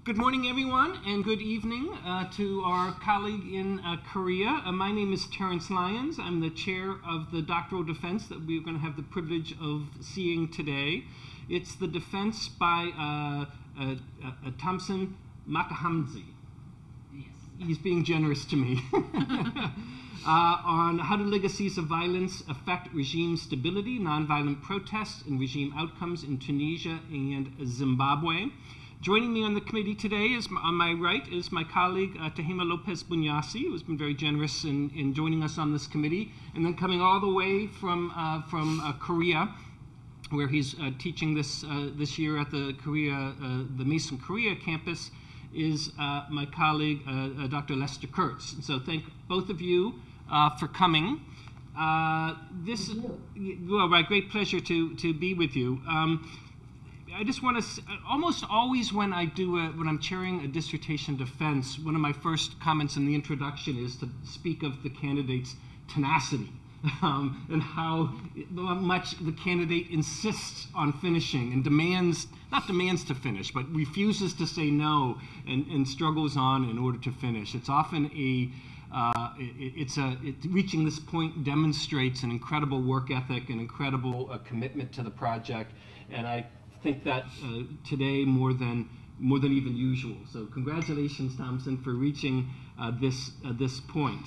Good morning, everyone, and good evening to our colleague in Korea. My name is Terrence Lyons. I'm the chair of the doctoral defense that we're going to have the privilege of seeing today. It's the defense by Tompson Makahamadze. Yes. He's being generous to me. On how do legacies of violence affect regime stability, nonviolent protests, and regime outcomes in Tunisia and Zimbabwe. Joining me on the committee today is, on my right, is my colleague Tehama Lopez Bunysai, who has been very generous in joining us on this committee, and then coming all the way from Korea, where he's teaching this year at the Mason Korea campus, is my colleague Dr. Lester Kurtz. And so thank both of you for coming. Great pleasure to be with you. I just want to, almost always when I'm chairing a dissertation defense, one of my first comments in the introduction is to speak of the candidate's tenacity and how much the candidate insists on finishing and not demands to finish, but refuses to say no and struggles on in order to finish. It's often reaching this point demonstrates an incredible work ethic, an incredible commitment to the project, and I think that today more than even usual. So congratulations, Tompson, for reaching this point.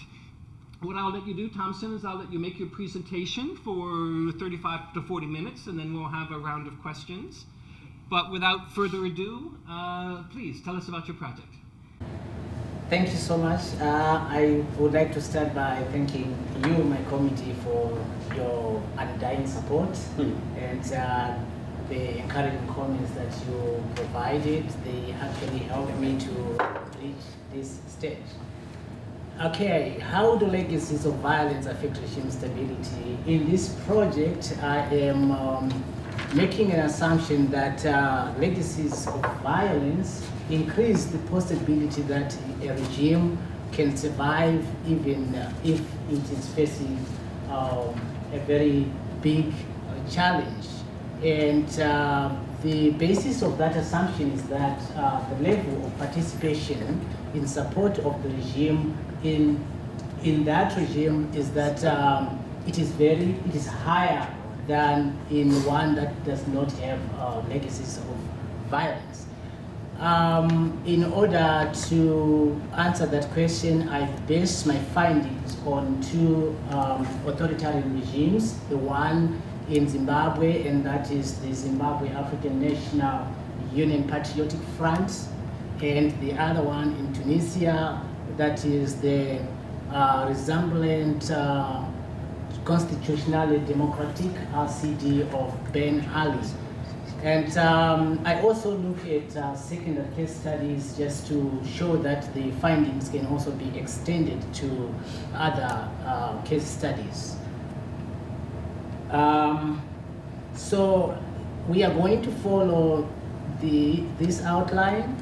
What I'll let you do, Tompson, is I'll let you make your presentation for 35 to 40 minutes, and then we'll have a round of questions. But without further ado, please tell us about your project. Thank you so much. I would like to start by thanking you, my committee, for your undying support and the encouraging comments that you provided. They actually helped me to reach this stage. Okay, how do legacies of violence affect regime stability? In this project, I am making an assumption that legacies of violence increase the possibility that a regime can survive even if it is facing a very big challenge. And the basis of that assumption is that the level of participation in support of the regime in that regime is that it is higher than in one that does not have legacies of violence. In order to answer that question, I based my findings on two authoritarian regimes, the one in Zimbabwe, and that is the Zimbabwe African National Union Patriotic Front, and the other one in Tunisia, that is the Rassemblement Constitutionnel Democratique RCD of Ben Ali. And I also look at secondary case studies just to show that the findings can also be extended to other case studies. So we are going to follow this outline.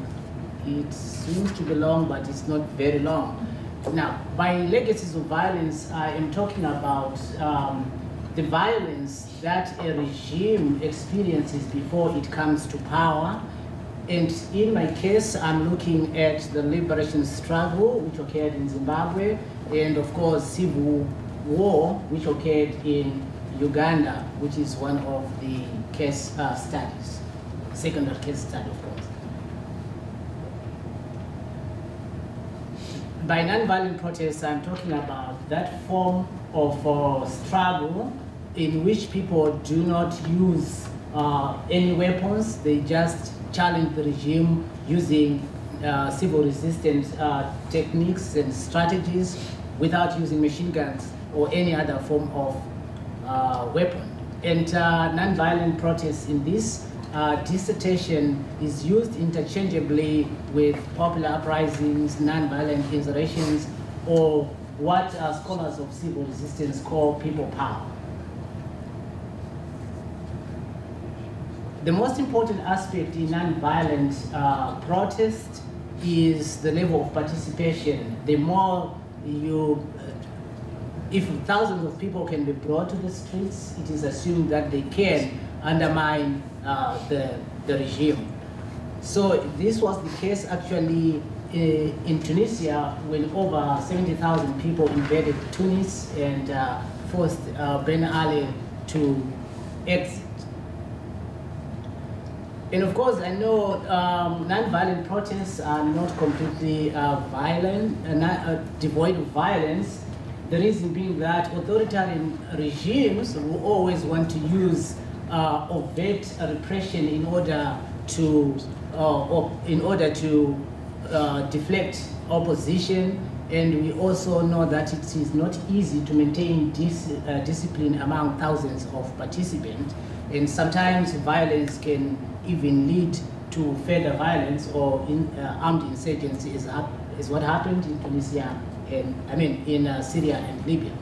It seems to be long, but it's not very long. Now, by legacies of violence, I am talking about the violence that a regime experiences before it comes to power. And in my case, I'm looking at the liberation struggle, which occurred in Zimbabwe, and of course, civil war, which occurred in Uganda, which is one of the case studies, secondary case study, of course. By nonviolent protests, I'm talking about that form of struggle in which people do not use any weapons. They just challenge the regime using civil resistance techniques and strategies without using machine guns or any other form of weapon. And nonviolent protests in this dissertation is used interchangeably with popular uprisings, nonviolent insurrections, or what scholars of civil resistance call people power. The most important aspect in nonviolent protest is the level of participation. The more if thousands of people can be brought to the streets, it is assumed that they can undermine the regime. So this was the case actually in Tunisia when over 70,000 people invaded Tunis and forced Ben Ali to exit. And of course, I know non-violent protests are not completely violent, devoid of violence. The reason being that authoritarian regimes will always want to use overt repression in order to deflect opposition, and we also know that it is not easy to maintain discipline among thousands of participants, and sometimes violence can even lead to further violence or armed insurgency, is what happened in Tunisia and in Syria and Libya.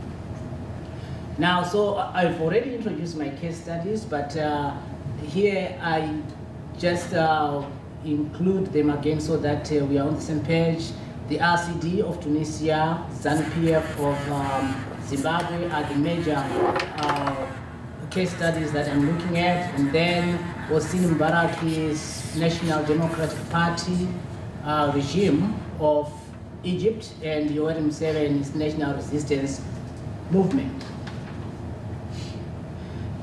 Now, so I've already introduced my case studies, but here I just include them again so that we are on the same page. The RCD of Tunisia, ZANU PF of Zimbabwe are the major case studies that I'm looking at, and then Hosni Mbaraki's National Democratic Party regime of Egypt and Yoweri Museveni's National Resistance Movement.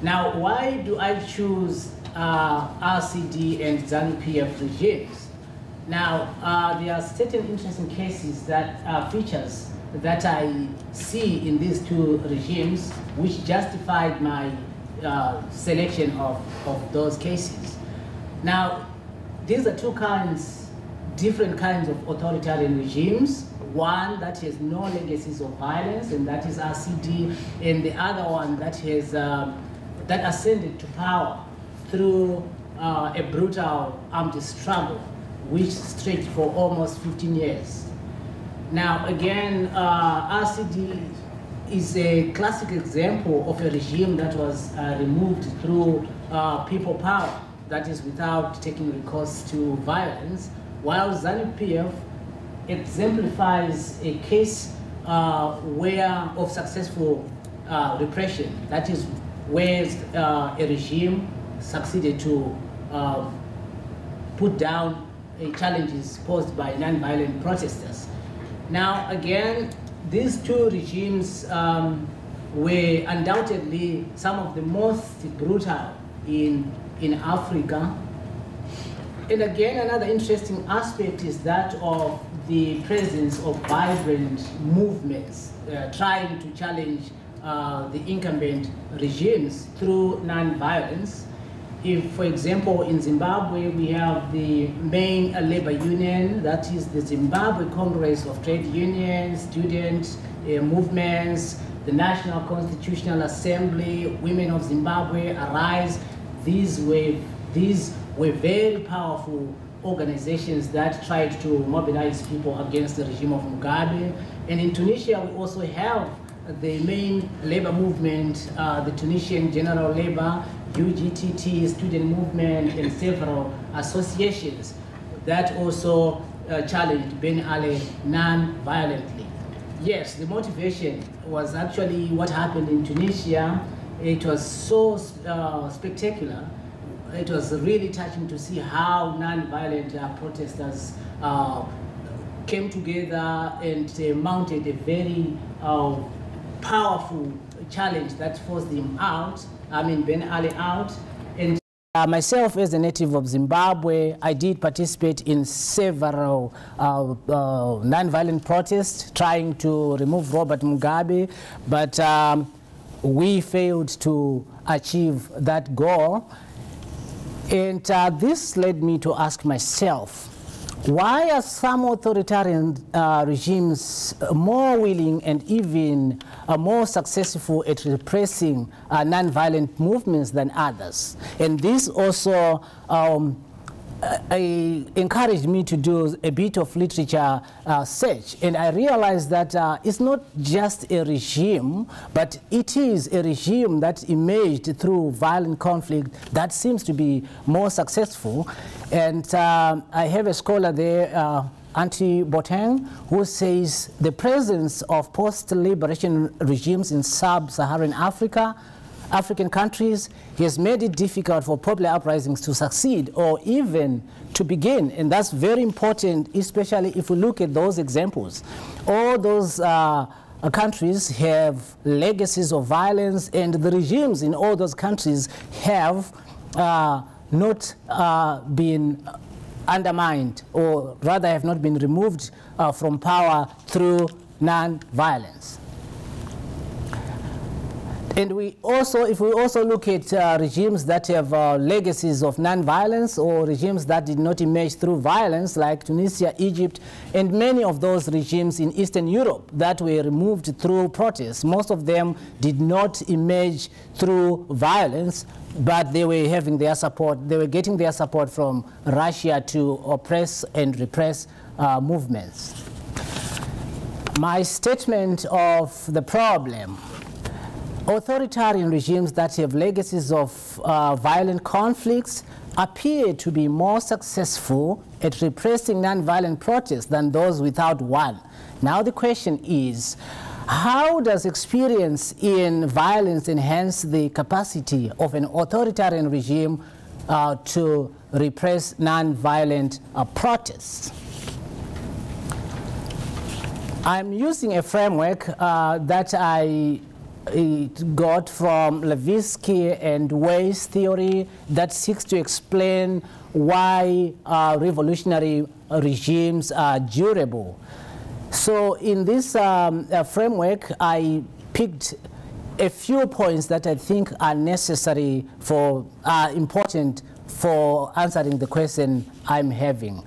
Now, why do I choose RCD and ZANU PF regimes? Now, there are certain interesting cases that features that I see in these two regimes which justified my selection of those cases. Now, these are different kinds of authoritarian regimes. One that has no legacies of violence, and that is RCD, and the other one that has that ascended to power through a brutal armed struggle, which stretched for almost 15 years. Now, again, RCD is a classic example of a regime that was removed through people power, that is without taking recourse to violence, while ZANU PF exemplifies a case of successful repression, that is where a regime succeeded to put down challenges posed by non-violent protesters. Now, again, these two regimes were undoubtedly some of the most brutal in Africa. And again, another interesting aspect is that of the presence of vibrant movements trying to challenge the incumbent regimes through non-violence. If, for example, in Zimbabwe, we have the main labor union, that is the Zimbabwe Congress of Trade Unions, student movements, the National Constitutional Assembly, Women of Zimbabwe, Arise. These were very powerful organizations that tried to mobilize people against the regime of Mugabe. And in Tunisia, we also have the main labor movement, the Tunisian General Labor, UGTT, student movement, and several associations that also challenged Ben Ali non-violently. Yes, the motivation was actually what happened in Tunisia. It was so spectacular. It was really touching to see how non-violent protesters came together and mounted a very powerful challenge that forced him out, Ben Ali out. And myself, as a native of Zimbabwe, I did participate in several non-violent protests trying to remove Robert Mugabe, but we failed to achieve that goal. And this led me to ask myself, why are some authoritarian regimes more willing and even more successful at repressing non-violent movements than others? And this also encouraged me to do a bit of literature search, and I realized that it's not just a regime, but it is a regime that emerged through violent conflict that seems to be more successful. And I have a scholar there, Antti Boteng, who says the presence of post-liberation regimes in sub-Saharan Africa African countries has made it difficult for popular uprisings to succeed or even to begin. And that's very important, especially if we look at those examples. All those countries have legacies of violence, and the regimes in all those countries have not been undermined, or rather have not been removed from power through non-violence. And we also, if we also look at regimes that have legacies of non-violence, or regimes that did not emerge through violence, like Tunisia, Egypt, and many of those regimes in Eastern Europe that were removed through protests, most of them did not emerge through violence, but they were having their support, they were getting their support from Russia to oppress and repress movements. My statement of the problem: authoritarian regimes that have legacies of violent conflicts appear to be more successful at repressing nonviolent protests than those without one. Now the question is, how does experience in violence enhance the capacity of an authoritarian regime to repress nonviolent protests? I'm using a framework that I got from Levitsky and Way's theory that seeks to explain why revolutionary regimes are durable. So in this framework, I picked a few points that I think are necessary for, important for answering the question I'm having.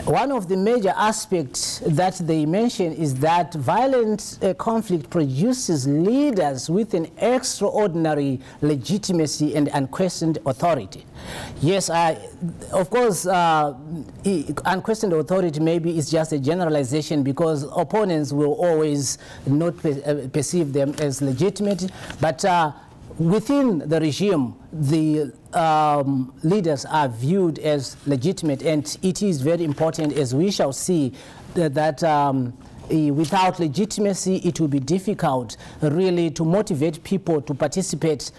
One of the major aspects that they mention is that violent conflict produces leaders with an extraordinary legitimacy and unquestioned authority. Yes, of course, unquestioned authority maybe is just a generalization, because opponents will always not perceive them as legitimate, but within the regime, the leaders are viewed as legitimate, and it is very important, as we shall see, that without legitimacy it will be difficult really to motivate people to participate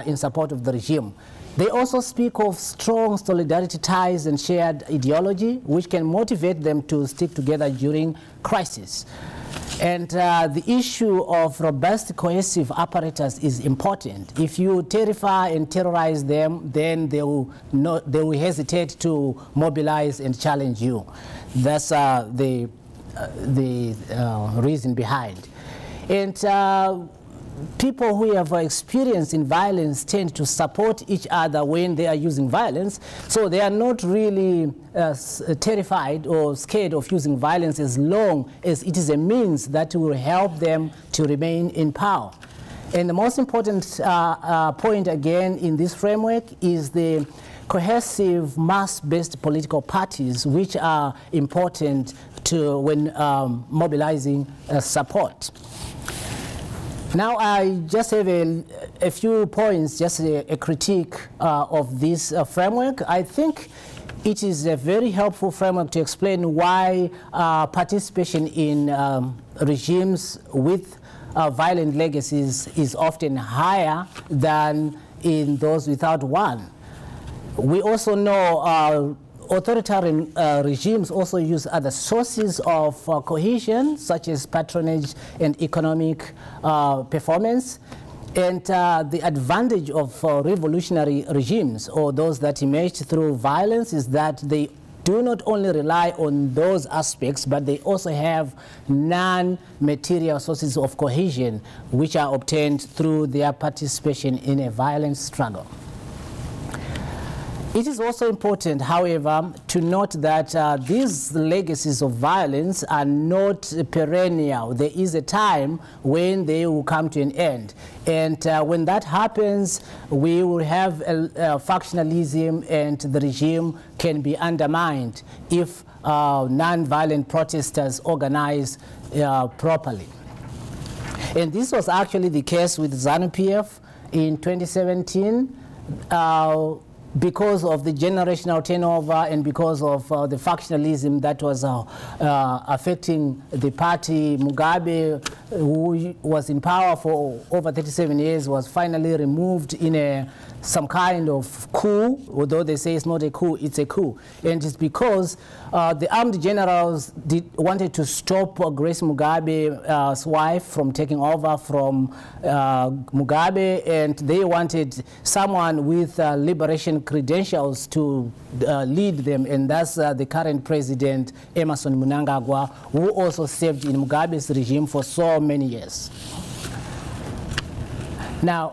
in support of the regime. They also speak of strong solidarity ties and shared ideology, which can motivate them to stick together during crisis. And the issue of robust cohesive apparatus is important. If you terrify and terrorize them, then they will hesitate to mobilize and challenge you. That's the reason behind. And people who have experience in violence tend to support each other when they are using violence, so they are not really terrified or scared of using violence, as long as it is a means that will help them to remain in power. And the most important point again in this framework is the cohesive mass-based political parties, which are important to when mobilizing support. Now I just have a few points, just a critique of this framework. I think it is a very helpful framework to explain why participation in regimes with violent legacies is often higher than in those without one. We also know authoritarian regimes also use other sources of cohesion, such as patronage and economic performance. And the advantage of revolutionary regimes, or those that emerge through violence, is that they do not only rely on those aspects, but they also have non-material sources of cohesion, which are obtained through their participation in a violent struggle. It is also important, however, to note that these legacies of violence are not perennial. There is a time when they will come to an end. And when that happens, we will have factionalism, and the regime can be undermined if non-violent protesters organize properly. And this was actually the case with ZANU PF in 2017. because of the generational turnover and because of the factionalism that was affecting the party, Mugabe, who was in power for over 37 years, was finally removed in some kind of coup, although they say it's not a coup, it's a coup. And it's because the armed generals wanted to stop Grace Mugabe's wife from taking over from Mugabe, and they wanted someone with liberation credentials to lead them, and that's the current president, Emmerson Mnangagwa, who also served in Mugabe's regime for so many years. Now,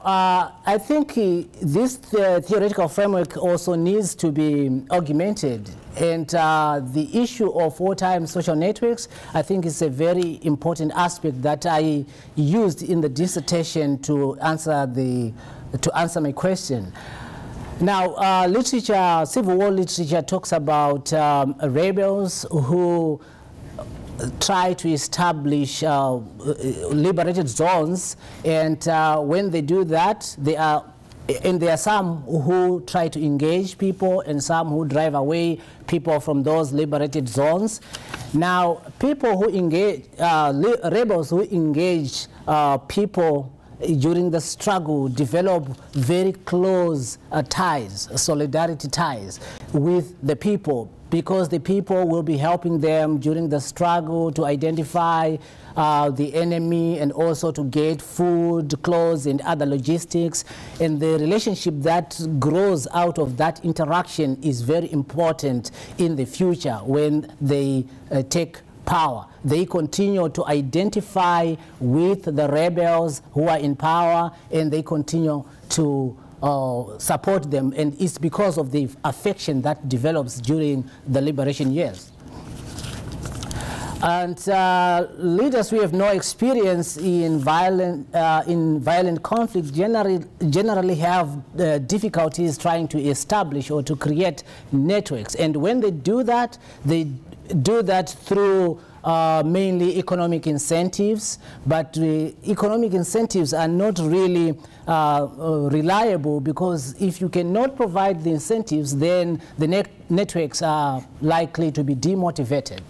I think this theoretical framework also needs to be augmented, and the issue of wartime social networks, I think, is a very important aspect that I used in the dissertation to answer my question. Now, literature, civil war literature talks about rebels who try to establish liberated zones, and when they do that, there are some who try to engage people and some who drive away people from those liberated zones. Now, people who engage, rebels who engage people during the struggle develop very close ties, solidarity ties with the people, because the people will be helping them during the struggle to identify the enemy and also to get food, clothes, and other logistics. And the relationship that grows out of that interaction is very important in the future when they take power. They continue to identify with the rebels who are in power, and they continue to support them, and it's because of the affection that develops during the liberation years. And leaders who have no experience in violent conflict generally have difficulties trying to establish or to create networks, and when they do that through mainly economic incentives, but economic incentives are not really reliable, because if you cannot provide the incentives, then the networks are likely to be demotivated.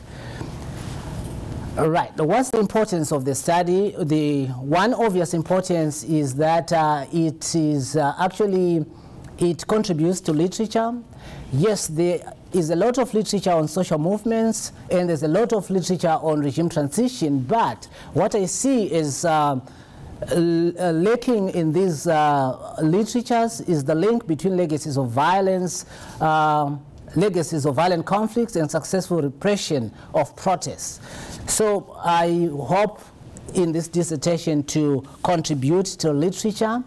Right. What's the importance of the study? The one obvious importance is that it contributes to literature. Yes, there is a lot of literature on social movements, and there's a lot of literature on regime transition, but what I see is lacking in these literatures is the link between legacies of violence, legacies of violent conflicts, and successful repression of protests. So I hope in this dissertation to contribute to literature.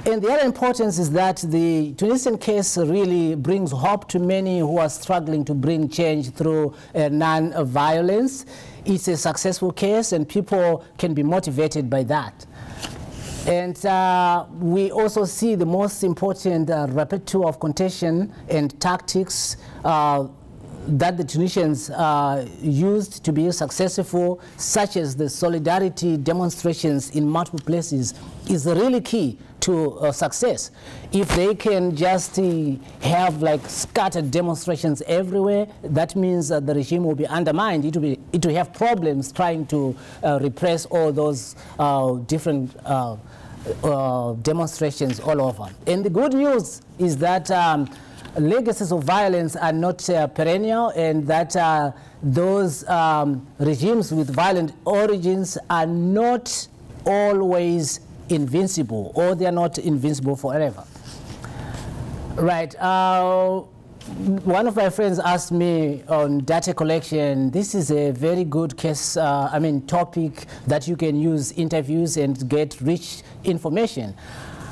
And the other importance is that the Tunisian case really brings hope to many who are struggling to bring change through non-violence. It's a successful case, and people can be motivated by that. And we also see the most important repertoire of contention and tactics that the Tunisians used to be successful, such as the solidarity demonstrations in multiple places, is really key to success. If they can just have like scattered demonstrations everywhere, that means that the regime will be undermined. It will have problems trying to repress all those different demonstrations all over. And the good news is that legacies of violence are not perennial, and that those regimes with violent origins are not always invincible, or they are not invincible forever. Right. One of my friends asked me on data collection. This is a very good case, topic that you can use interviews and get rich information.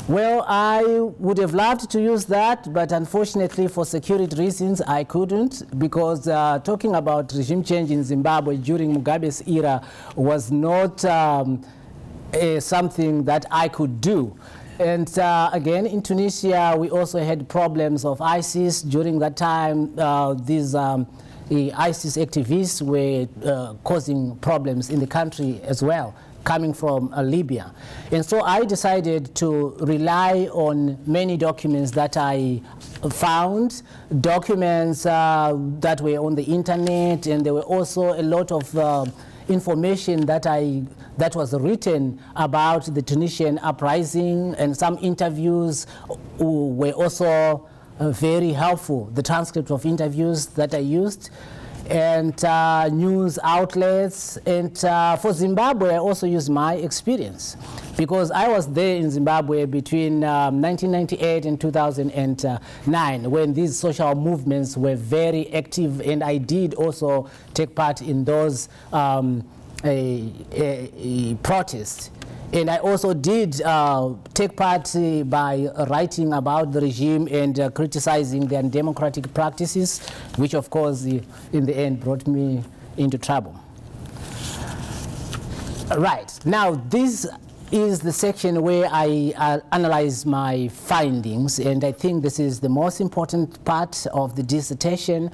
Well, I would have loved to use that, but unfortunately for security reasons, I couldn't, because talking about regime change in Zimbabwe during Mugabe's era was not something that I could do. And again, in Tunisia, we also had problems of ISIS. During that time, the ISIS activists were causing problems in the country as well. coming from Libya. And so I decided to rely on many documents that I found, documents that were on the internet, and there were also a lot of information that was written about the Tunisian uprising, and some interviews were also very helpful, the transcript of interviews that I used, and news outlets. And for Zimbabwe, I also used my experience, because I was there in Zimbabwe between 1998 and 2009, when these social movements were very active, and I did also take part in those protests. And I also did take part by writing about the regime and criticizing their democratic practices, which of course in the end brought me into trouble. Right, now this is the section where I analyze my findings, and I think this is the most important part of the dissertation.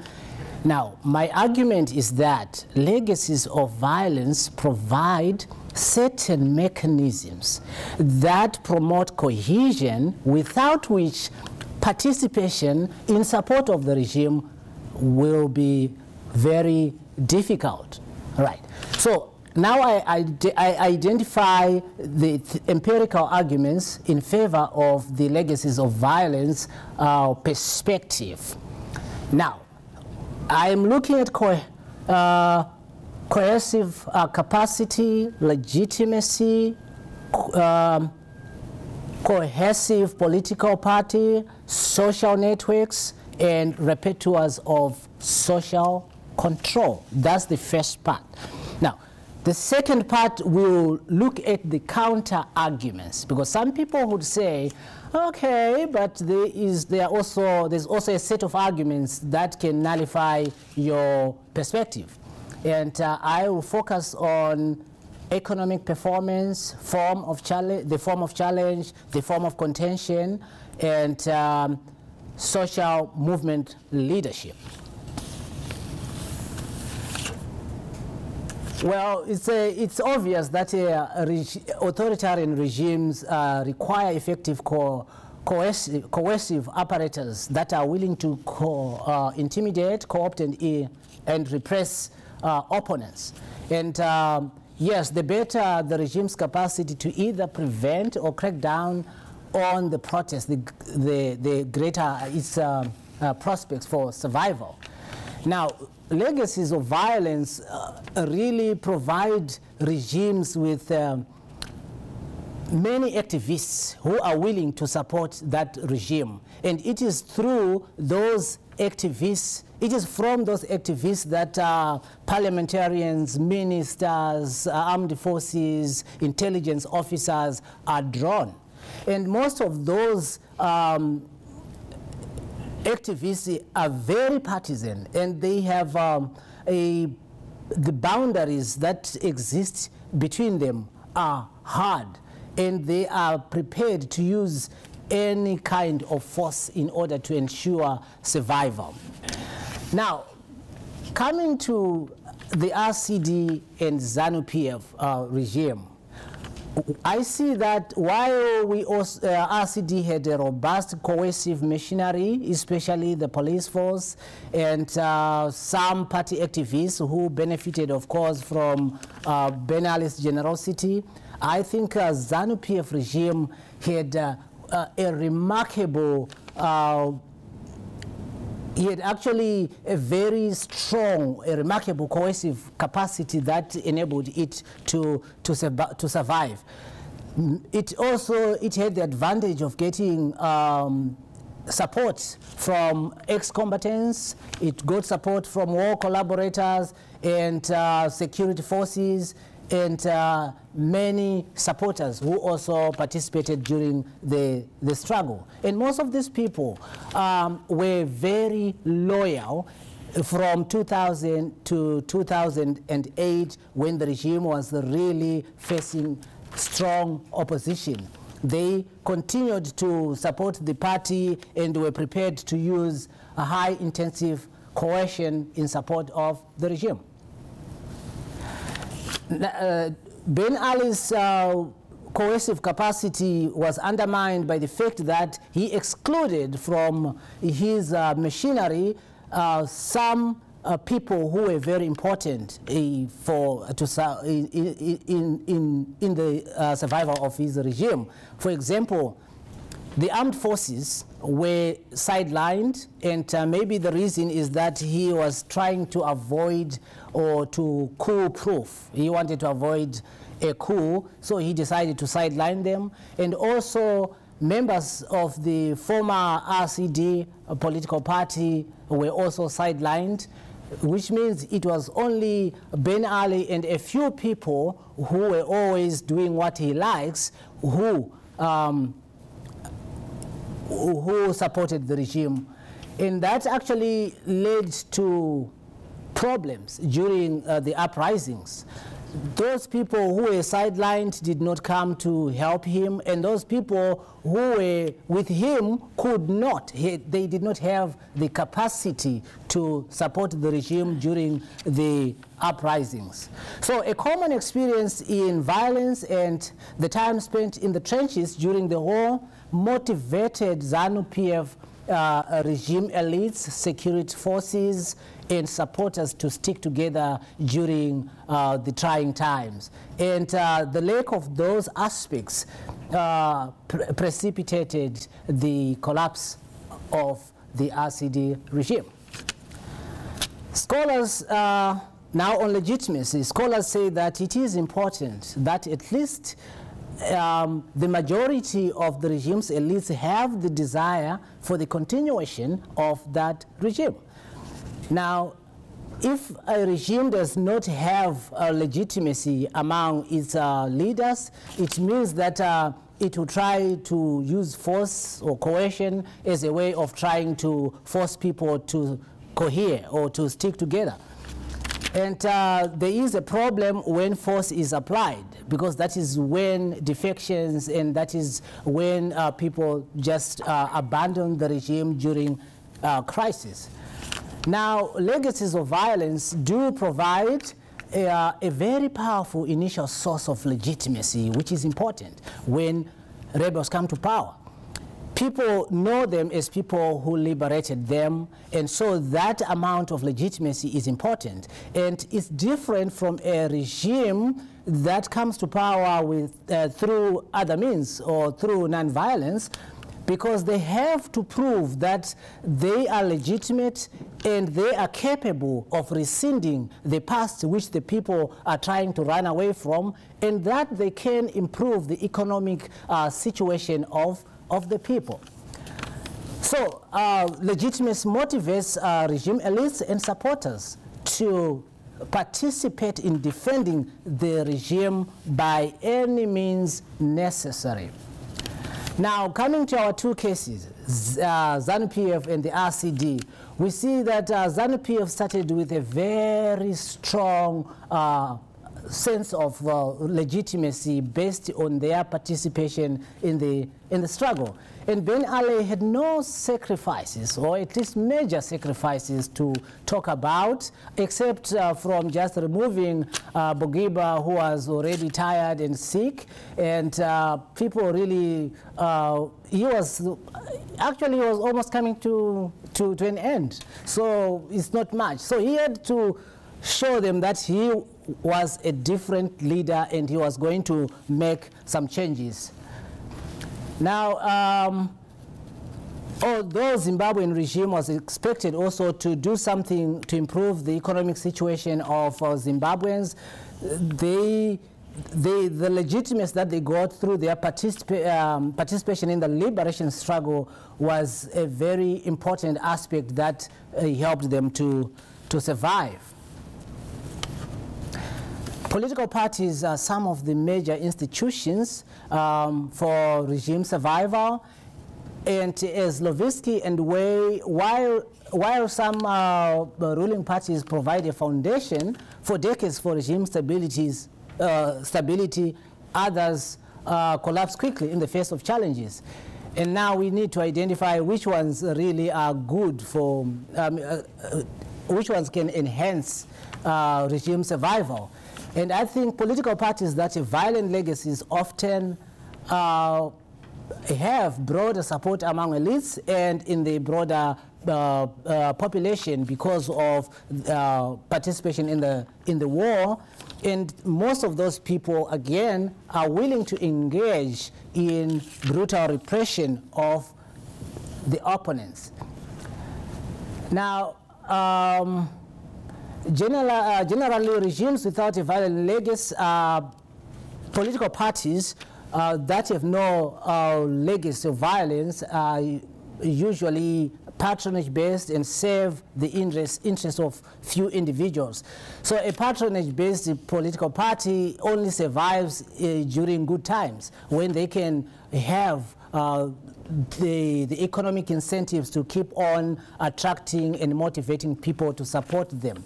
Now, my argument is that legacies of violence provide certain mechanisms that promote cohesion, without which participation in support of the regime will be very difficult. Right. So now I identify the empirical arguments in favor of the legacies of violence perspective. Now, I'm looking at coercive capacity, legitimacy, cohesive political party, social networks, and repertoires of social control. That's the first part. Now, the second part will look at the counter arguments, because some people would say, okay, but there's also a set of arguments that can nullify your perspective. And I will focus on economic performance, the form of challenge, the form of contention, and social movement leadership. Well, it's obvious that authoritarian regimes require effective coercive apparatus that are willing to intimidate, co-opt, and repress opponents. And yes, the better the regime's capacity to either prevent or crack down on the protest, the greater its prospects for survival. Now, legacies of violence really provide regimes with many activists who are willing to support that regime. And it is through those activists, it is from those activists that parliamentarians, ministers, armed forces, intelligence officers are drawn. And most of those activists are very partisan, and they have the boundaries that exist between them are hard, and they are prepared to use any kind of force in order to ensure survival. Now, coming to the RCD and ZANU PF regime, I see that while we also, RCD had a robust coercive machinery, especially the police force, and some party activists who benefited, of course, from Ben Ali's generosity, I think ZANU PF regime had a remarkable, he had actually a very strong, a remarkable coercive capacity that enabled it to survive. It had the advantage of getting support from ex-combatants. It got support from war collaborators and security forces, and many supporters who also participated during the struggle. And most of these people were very loyal from 2000 to 2008, when the regime was really facing strong opposition. They continued to support the party and were prepared to use a high-intensive coercion in support of the regime. Ben Ali's coercive capacity was undermined by the fact that he excluded from his machinery some people who were very important in the survival of his regime. For example, the armed forces were sidelined, and maybe the reason is that he was trying to avoid or to coup-proof. He wanted to avoid a coup, so he decided to sideline them. And also, members of the former RCD political party were also sidelined, which means it was only Ben Ali and a few people who were always doing what he likes who supported the regime. And that actually led to problems during the uprisings. Those people who were sidelined did not come to help him, and those people who were with him could not. They did not have the capacity to support the regime during the uprisings. So a common experience in violence and the time spent in the trenches during the war motivated ZANU PF regime elites, security forces, and supporters to stick together during the trying times. And the lack of those aspects precipitated the collapse of the RCD regime. Scholars, now on legitimacy, scholars say that it is important that at least the majority of the regime's elites have the desire for the continuation of that regime. Now, if a regime does not have legitimacy among its leaders, it means that it will try to use force or coercion as a way of trying to force people to cohere or to stick together. And there is a problem when force is applied, because that is when defections and that is when people just abandon the regime during crisis. Now, legacies of violence do provide a very powerful initial source of legitimacy, which is important when rebels come to power. People know them as people who liberated them, and so that amount of legitimacy is important. And it's different from a regime that comes to power with, through other means or through nonviolence, because they have to prove that they are legitimate and they are capable of rescinding the past which the people are trying to run away from, and that they can improve the economic situation of the people. So legitimacy motivates regime elites and supporters to participate in defending the regime by any means necessary. Now, coming to our two cases, ZANU PF and the RCD, we see that ZANU PF started with a very strong sense of legitimacy based on their participation in the struggle. And Ben Ali had no sacrifices, or at least major sacrifices, to talk about, except from just removing Bourguiba, who was already tired and sick, and people really, he was almost coming to an end. So it's not much. So he had to show them that he was a different leader and he was going to make some changes. Now, although Zimbabwean regime was expected also to do something to improve the economic situation of Zimbabweans, the legitimacy that they got through their participation in the liberation struggle was a very important aspect that helped them to survive. Political parties are some of the major institutions for regime survival, and as Levitsky and Way, while some ruling parties provide a foundation for decades for regime stability, others collapse quickly in the face of challenges. And now we need to identify which ones really are good for, which ones can enhance regime survival. And I think political parties that have violent legacies often have broader support among elites and in the broader population because of participation in the war, and most of those people again are willing to engage in brutal repression of the opponents. Now, generally regimes without a violent legacy are political parties that have no legacy of violence, are usually patronage-based and serve the interests of few individuals. So a patronage-based political party only survives during good times, when they can have the economic incentives to keep on attracting and motivating people to support them.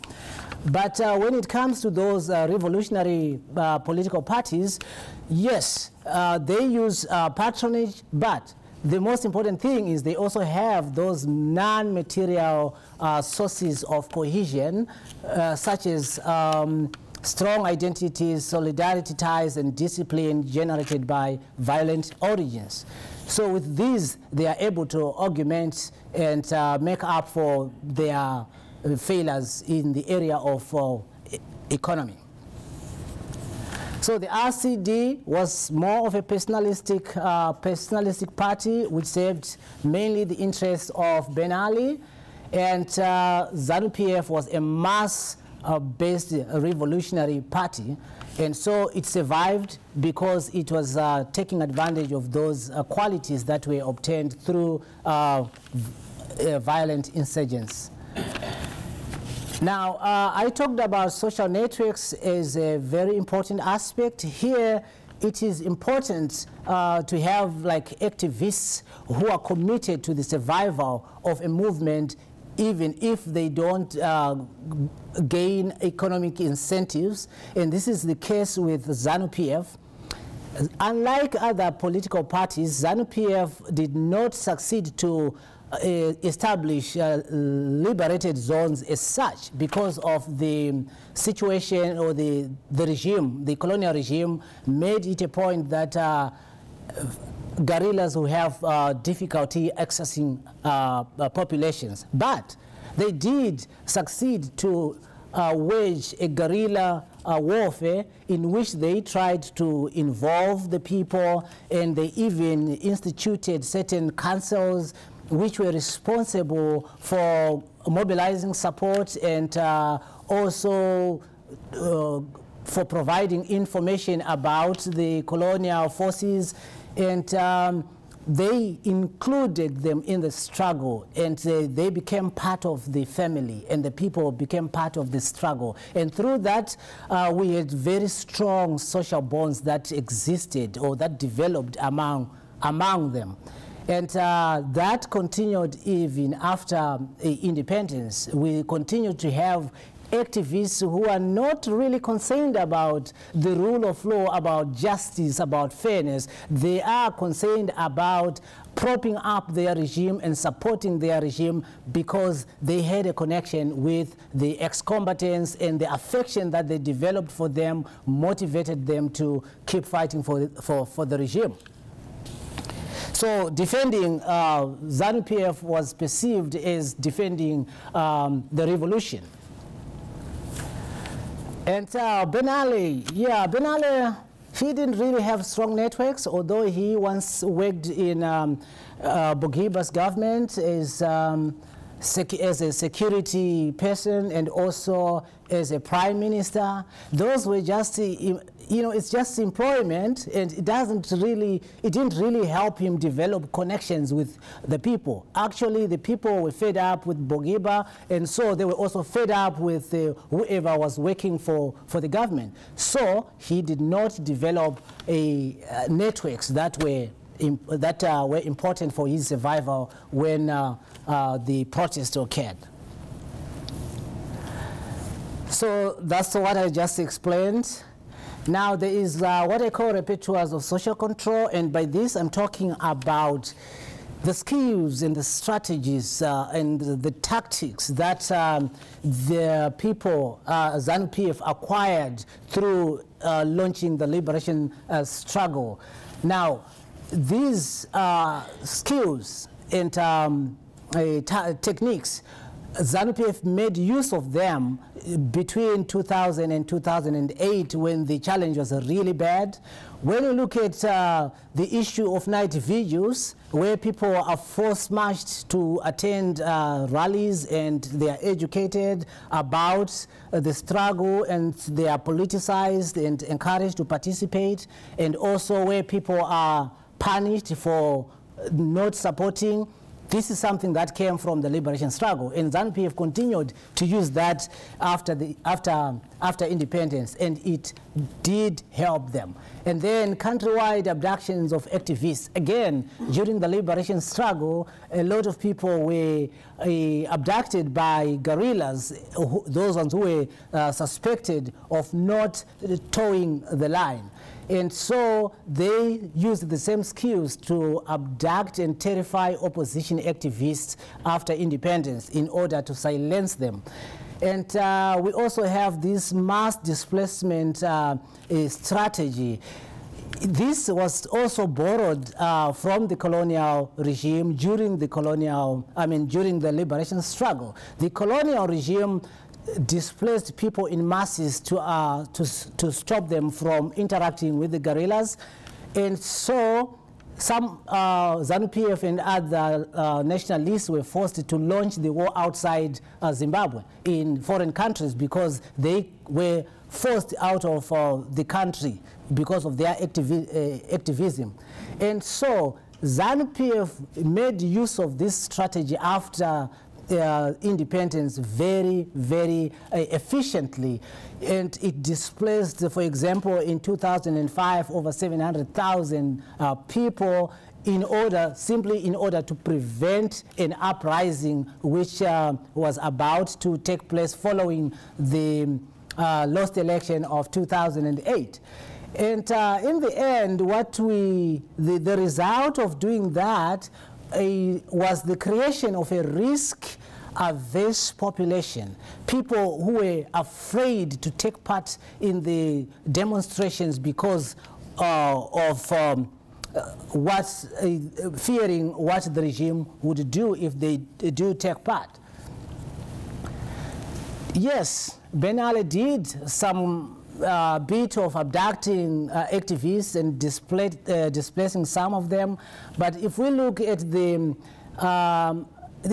But when it comes to those revolutionary political parties, yes, they use patronage, but the most important thing is they also have those non-material sources of cohesion, such as strong identities, solidarity ties, and discipline generated by violent origins. So with these, they are able to augment and make up for their failures in the area of economy. So the RCD was more of a personalistic party, which served mainly the interests of Ben Ali, and ZANU PF was a mass-based revolutionary party, and so it survived because it was taking advantage of those qualities that were obtained through violent insurgents. Now, I talked about social networks as a very important aspect. Here, it is important to have like activists who are committed to the survival of a movement, even if they don't gain economic incentives. And this is the case with ZANU PF. Unlike other political parties, ZANU PF did not succeed to establish liberated zones as such because of the situation, or the regime, the colonial regime made it a point that guerrillas who have difficulty accessing populations. But they did succeed to wage a guerrilla warfare in which they tried to involve the people, and they even instituted certain councils which were responsible for mobilizing support and also for providing information about the colonial forces, and they included them in the struggle, and they became part of the family, and the people became part of the struggle. And through that, we had very strong social bonds that existed or that developed among them. And that continued even after independence. We continued to have activists who are not really concerned about the rule of law, about justice, about fairness. They are concerned about propping up their regime and supporting their regime because they had a connection with the ex-combatants, and the affection that they developed for them motivated them to keep fighting for the regime. So defending ZANU PF was perceived as defending the revolution. And Ben Ali, Ben Ali, he didn't really have strong networks, although he once worked in Bourguiba's government as a security person and also as a prime minister. Those were just, it's just employment, and it didn't really help him develop connections with the people. Actually, the people were fed up with Bourguiba, and so they were also fed up with whoever was working for the government. So he did not develop networks that were important for his survival when the protest occurred. So that's what I just explained. Now there is what I call repertoires of social control, and by this I'm talking about the skills and the strategies and the tactics that the people, ZANU PF, acquired through launching the liberation struggle. Now, these skills and techniques, ZANU PF made use of them between 2000 and 2008 when the challenge was really bad. When you look at the issue of night vigils, where people are force-marched to attend rallies and they are educated about the struggle and they are politicized and encouraged to participate, and also where people are punished for not supporting. This is something that came from the liberation struggle, and ZANU PF continued to use that after independence, and it did help them. And then countrywide abductions of activists. Again, during the liberation struggle, a lot of people were abducted by guerrillas, those ones who were suspected of not towing the line. And so they used the same skills to abduct and terrify opposition activists after independence in order to silence them. And we also have this mass displacement strategy. This was also borrowed from the colonial regime during the during the liberation struggle. The colonial regime displaced people in masses to stop them from interacting with the guerrillas. And so some ZANU PF and other nationalists were forced to launch the war outside Zimbabwe in foreign countries because they were forced out of the country because of their activism. And so ZANU PF made use of this strategy after independence very, very efficiently, and it displaced, for example, in 2005 over 700,000 people simply in order to prevent an uprising which was about to take place following the lost election of 2008. And in the end, the result of doing that was the creation of a risk-averse population, people who were afraid to take part in the demonstrations because of fearing what the regime would do if they do take part. Yes, Ben Ali did some bit of abducting activists and displacing some of them, but if we look at he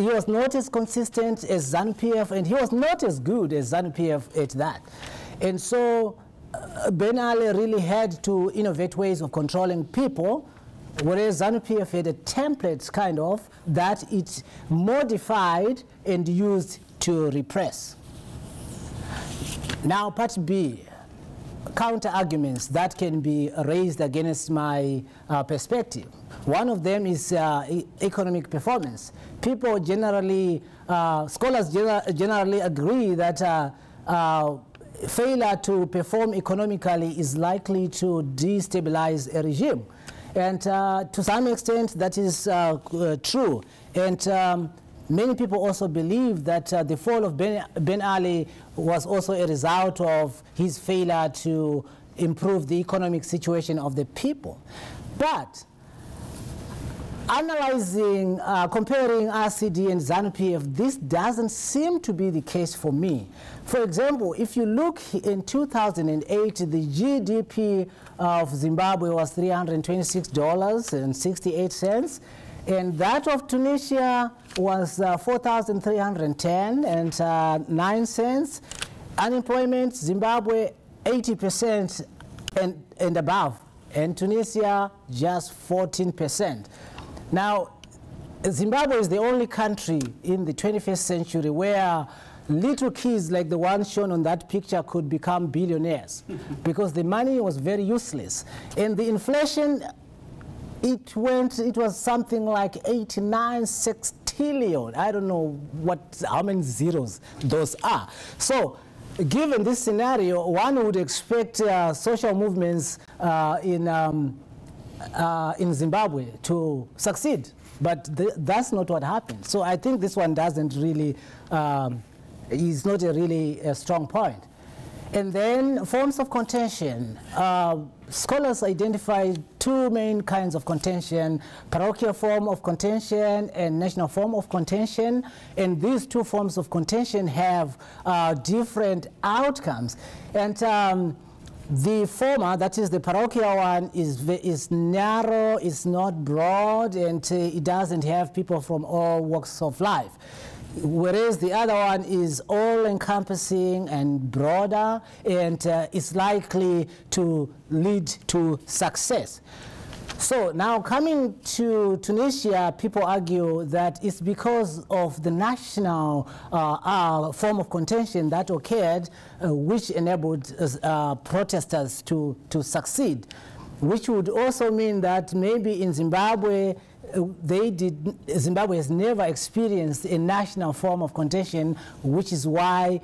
was not as consistent as ZANU PF, and he was not as good as ZANU PF at that. And so Ben Ali really had to innovate ways of controlling people, whereas ZANU PF had a template kind of that it modified and used to repress. Now part B, counter-arguments that can be raised against my perspective. One of them is economic performance. People generally, scholars generally agree that failure to perform economically is likely to destabilize a regime. And to some extent that is true. And many people also believe that the fall of Ben Ali was also a result of his failure to improve the economic situation of the people. But analyzing, comparing RCD and ZANU PF, this doesn't seem to be the case for me. For example, if you look in 2008, the GDP of Zimbabwe was $326.68. And that of Tunisia was 4,310.09 cents. Unemployment, Zimbabwe 80% and above, and Tunisia just 14%. Now, Zimbabwe is the only country in the 21st century where little kids like the one shown on that picture could become billionaires because the money was very useless. And the inflation, it was something like 89 sextillion. I don't know how many zeros those are. So given this scenario, one would expect social movements in in Zimbabwe to succeed. But that's not what happened. So I think this one doesn't really, is not a really strong point. And then forms of contention. Scholars identify two main kinds of contention: parochial form of contention and national form of contention. And these two forms of contention have different outcomes. And the former, that is the parochial one, is narrow, it's not broad, and it doesn't have people from all walks of life. Whereas the other one is all-encompassing and broader, and is likely to lead to success. So now coming to Tunisia, people argue that it's because of the national form of contention that occurred, which enabled protesters to succeed, which would also mean that maybe in Zimbabwe, Zimbabwe has never experienced a national form of contention, which is why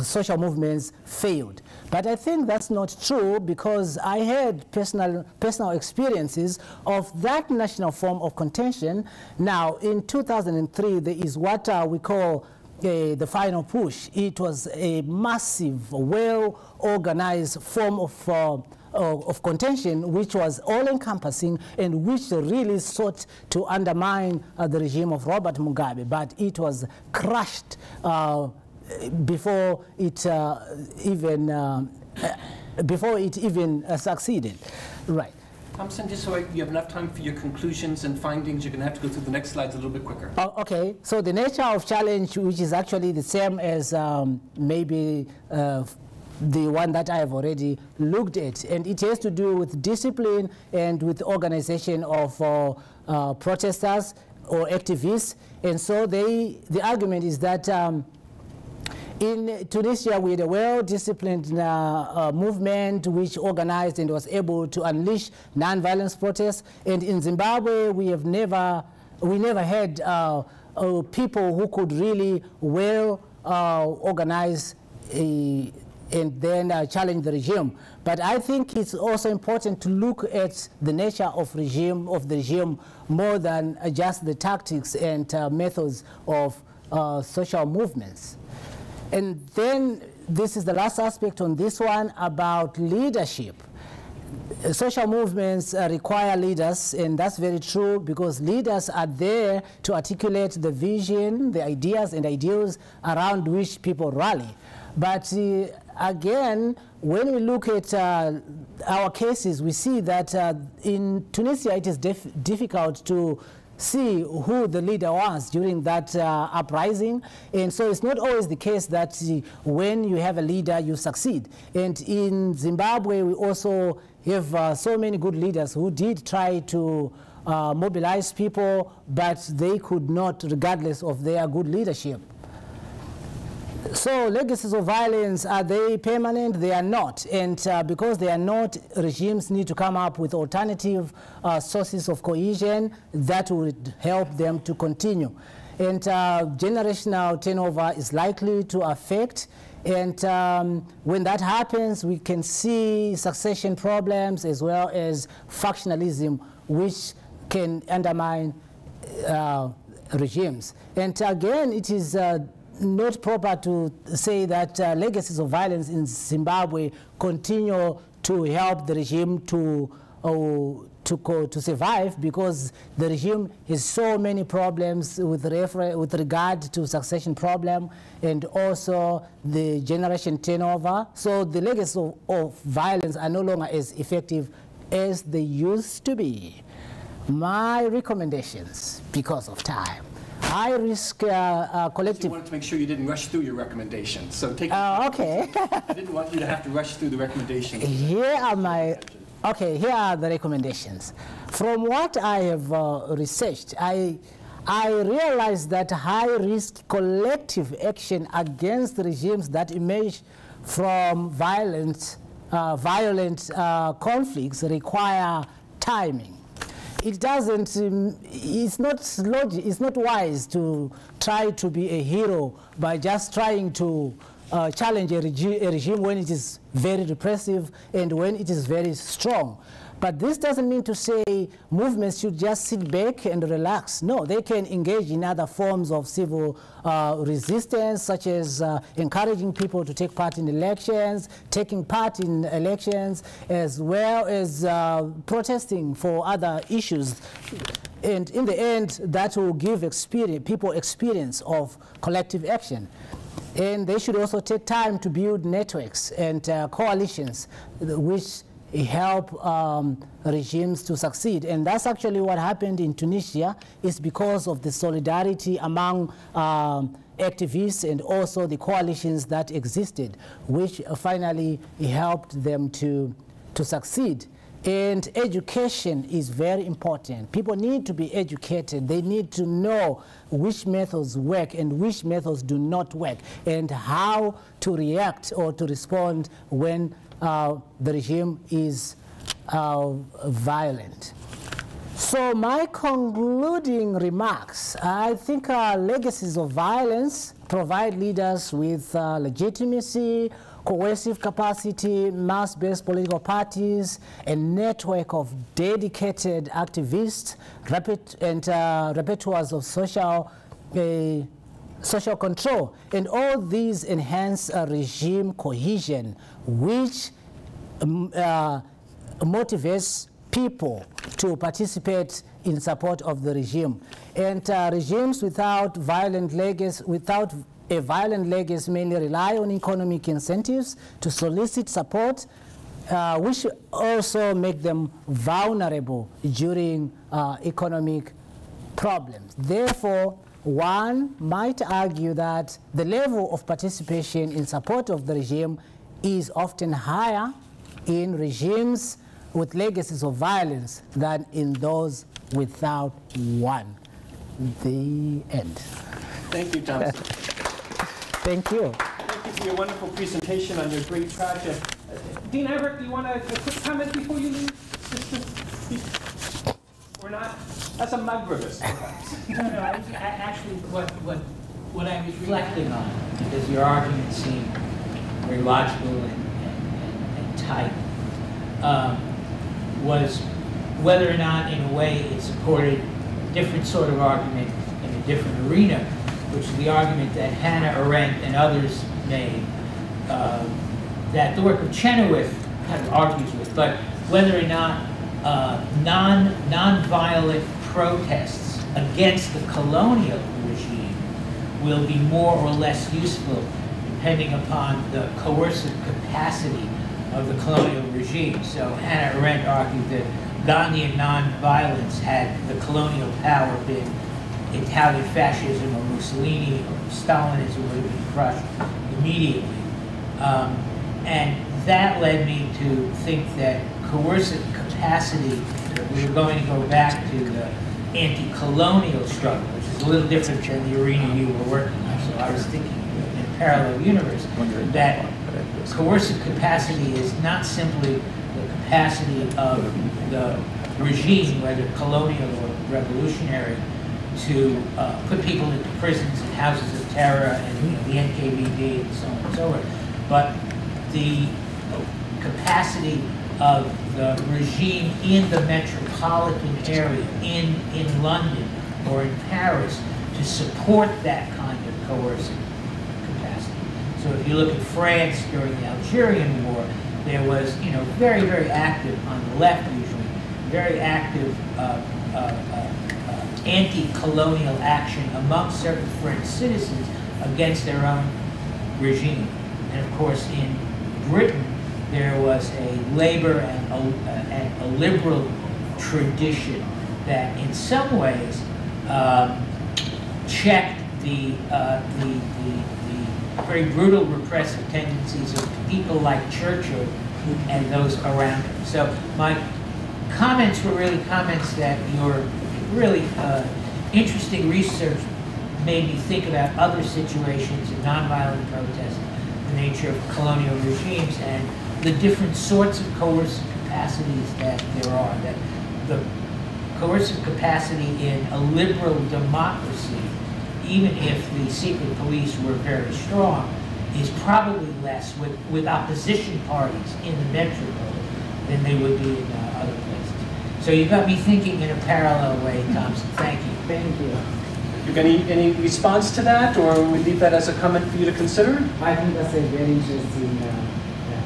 social movements failed. But I think that's not true, because I had personal experiences of that national form of contention. Now, in 2003, there is what we call the final push. It was a massive, well-organized form of contention, which was all-encompassing and which really sought to undermine the regime of Robert Mugabe, but it was crushed before it even succeeded. Right. Tompson, just so you have enough time for your conclusions and findings, you're going to have to go through the next slides a little bit quicker. Okay, so the nature of challenge, which is actually the same as maybe the one that I have already looked at, and it has to do with discipline and with organization of protesters or activists. And so the argument is that in Tunisia, we had a well-disciplined movement which organized and was able to unleash non-violence protests. And in Zimbabwe, we never had people who could really organize and then challenge the regime. But I think it's also important to look at the nature of the regime more than just the tactics and methods of social movements. And then this is the last aspect on this one about leadership. Social movements require leaders, and that's very true, because leaders are there to articulate the vision, the ideas and ideals around which people rally. But again, when we look at our cases, we see that in Tunisia it is difficult to see who the leader was during that uprising. And so it's not always the case that when you have a leader, you succeed. And in Zimbabwe, we also have so many good leaders who did try to mobilize people, but they could not, regardless of their good leadership. So legacies of violence, are they permanent? They are not. And because they are not, regimes need to come up with alternative sources of cohesion that would help them to continue. And generational turnover is likely to affect. And when that happens, we can see succession problems as well as factionalism, which can undermine regimes. And again, it is not proper to say that legacies of violence in Zimbabwe continue to help the regime to survive, because the regime has so many problems with regard to succession problem and also the generation turnover. So the legacies of violence are no longer as effective as they used to be. My recommendations, because of time: high risk collective. You wanted to make sure you didn't rush through your recommendations. So take okay. I didn't want you to have to rush through the recommendations. Here are the recommendations. From what I have researched, I realized that high risk collective action against regimes that emerge from violent conflicts require timing. It doesn't, it's not wise to try to be a hero by just trying to challenge a regime when it is very repressive and when it is very strong. But this doesn't mean to say movements should just sit back and relax. No, they can engage in other forms of civil resistance, such as encouraging people to take part in elections, taking part in elections, as well as protesting for other issues. And in the end, that will give people experience of collective action. And they should also take time to build networks and coalitions which help regimes to succeed. And that's actually what happened in Tunisia. Is because of the solidarity among activists and also the coalitions that existed, which finally helped them to succeed. And education is very important. People need to be educated. They need to know which methods work and which methods do not work, and how to react or to respond when the regime is violent. So my concluding remarks, I think legacies of violence provide leaders with legitimacy, coercive capacity, mass-based political parties, a network of dedicated activists, and repertoires of social control. And all these enhance regime cohesion, which motivates people to participate in support of the regime. And regimes without violent legacies, a violent legacy mainly rely on economic incentives to solicit support, which also make them vulnerable during economic problems. Therefore, one might argue that the level of participation in support of the regime is often higher in regimes with legacies of violence than in those without one. The end. Thank you, Tompson. Thank you. Thank you for your wonderful presentation on your great project. Dean Everett, do you want a quick comment before you leave? Or not? That's a Maghribist. No, actually, what I was reflecting on, because your argument seemed very logical and tight, was whether or not, in a way, it supported a different sort of argument in a different arena, which is the argument that Hannah Arendt and others made, that the work of Chenoweth kind of argues with, but whether or not non-violent protests against the colonial regime will be more or less useful depending upon the coercive capacity of the colonial regime. So Hannah Arendt argued that Gandhian non-violence, had the colonial power been Italian fascism or Mussolini or Stalinism, would have been crushed immediately. And that led me to think that coercive capacity, we were going to go back to the anti-colonial struggle, which is a little different than the arena you were working on. So I was thinking in a parallel universe that coercive capacity is not simply the capacity of the regime, whether colonial or revolutionary, to put people into prisons and houses of terror and the NKVD and so on and so forth, but the capacity of the regime in the metropolitan area, in London or in Paris, to support that kind of coercive capacity. So if you look at France during the Algerian War, there was, very, very active, on the left usually, very active anti-colonial action among certain French citizens against their own regime. And of course, in Britain, there was a labor and a liberal tradition that in some ways checked the very brutal repressive tendencies of people like Churchill and those around him. So my comments were really comments that your really interesting research made me think about other situations in nonviolent protest, the nature of colonial regimes, and the different sorts of coercive capacities that there are. That the coercive capacity in a liberal democracy, even if the secret police were very strong, is probably less with opposition parties in the metropole than they would be in other places. So you got me thinking in a parallel way, Tompson. Thank you. Thank you. You got any response to that, or we leave that as a comment for you to consider? I think that's a very interesting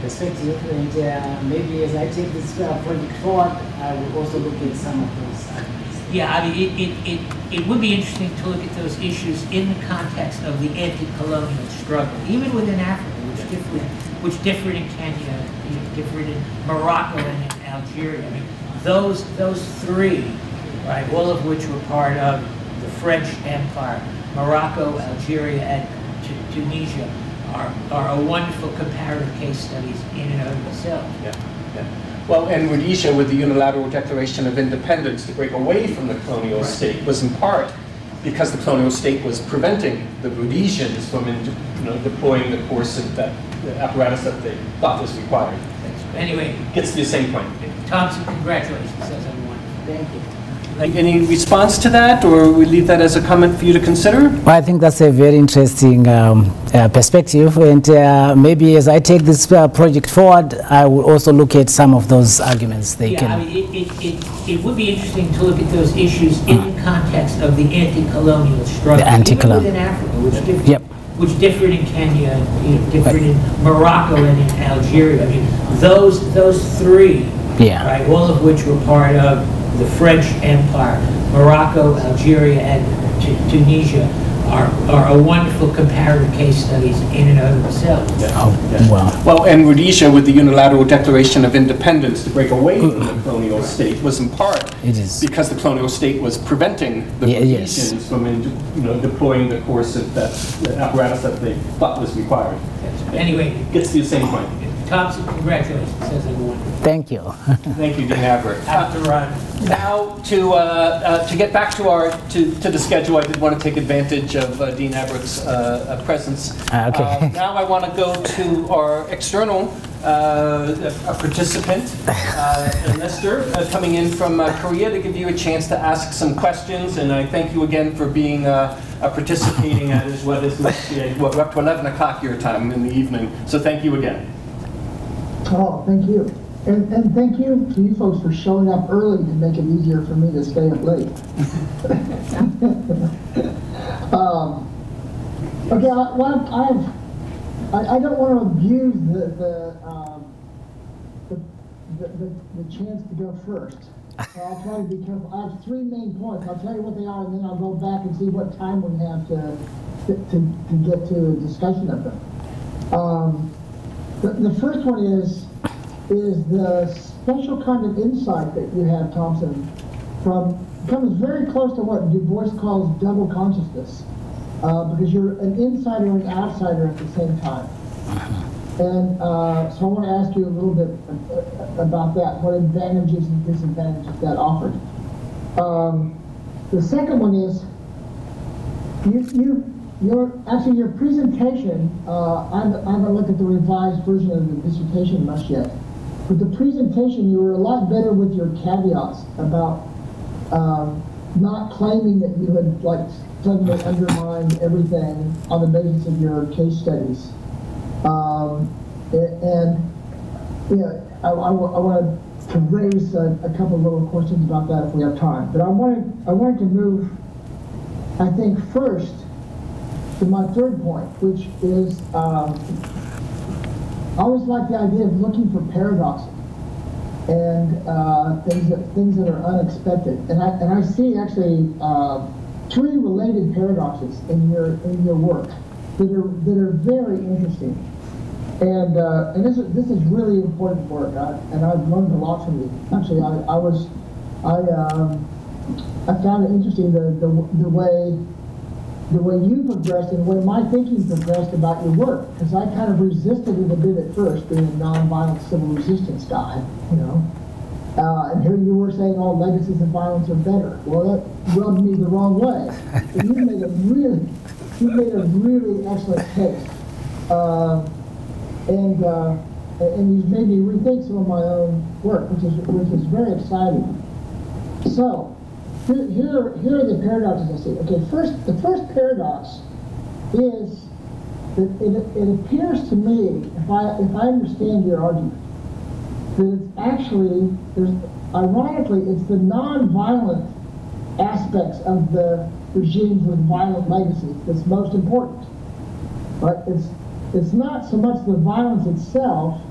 perspective, and maybe as I take this project forward, I will also look at some of those arguments. Yeah, I mean, it would be interesting to look at those issues in the context of the anti-colonial struggle, even within Africa, which differed in Kenya, differed in Morocco and in Algeria. I mean, those three, right, all of which were part of the French Empire, Morocco, Algeria, and Tunisia, are a wonderful comparative case studies in and of themselves. Yeah. Well, and Rhodesia, with the unilateral declaration of independence to break away from the colonial state, was in part because the colonial state was preventing the Rhodesians from deploying the course of that apparatus that they thought was required. Anyway, gets to the same point. Thompson, congratulations, says everyone. Thank you. Any response to that, or we leave that as a comment for you to consider? Well, I think that's a very interesting perspective, and maybe as I take this project forward, I will also look at some of those arguments they can. I mean, it would be interesting to look at those issues in the context of the anti-colonial struggle, the anti-colonial, even within Africa, which differed in Kenya, differed in Morocco and in Algeria. I mean, those three, right, all of which were part of the French Empire, Morocco, Algeria, and Tunisia, are a wonderful comparative case studies in and of themselves. Well, and Rhodesia, with the unilateral declaration of independence to break away from the colonial state, was in part because the colonial state was preventing the Rhodesians from deploying the course of that apparatus that they thought was required. Anyway, gets to the same point. Thompson, congratulations, says everyone. Thank you. Thank you, Dean Averitt. Now, to get back to the schedule, I did want to take advantage of Dean Averitt's presence. Okay. Now I want to go to our external participant, Lester, coming in from Korea to give you a chance to ask some questions. And I thank you again for being participating at what is we're up to 11 o'clock your time in the evening. So thank you again. Oh, thank you. And thank you to you folks for showing up early to make it easier for me to stay up late. Okay, I don't want to abuse the chance to go first. So I'll try to be careful. I have three main points. I'll tell you what they are, and then I'll go back and see what time we have to get to a discussion of them. The first one is the special kind of insight that you have, Tompson, comes very close to what Du Bois calls double consciousness, because you're an insider and outsider at the same time. And so I want to ask you a little bit about that, what advantages and disadvantages that offered. The second one is, your presentation, I haven't looked at the revised version of the dissertation much yet, but the presentation, you were a lot better with your caveats about not claiming that you had suddenly undermined everything on the basis of your case studies. I want to raise a couple of little questions about that if we have time. But I wanted to move, I think, first to my third point, which is I always like the idea of looking for paradoxes and things that are unexpected. And I see actually three related paradoxes in your work that are very interesting. And this is really important work, and I've learned a lot from you. Actually, I found it interesting the way you progressed and the way my thinking progressed about your work, because I kind of resisted it a bit at first, being a nonviolent civil resistance guy, and here you were saying all legacies of violence are better. Well, that rubbed me the wrong way. But you made a really excellent case, and you've made me rethink some of my own work, which is very exciting. So. Here are the paradoxes I see. Okay, the first paradox is that it appears to me, if I understand your argument, that it's actually ironically, it's the non-violent aspects of the regimes with violent legacies that's most important. But it's not so much the violence itself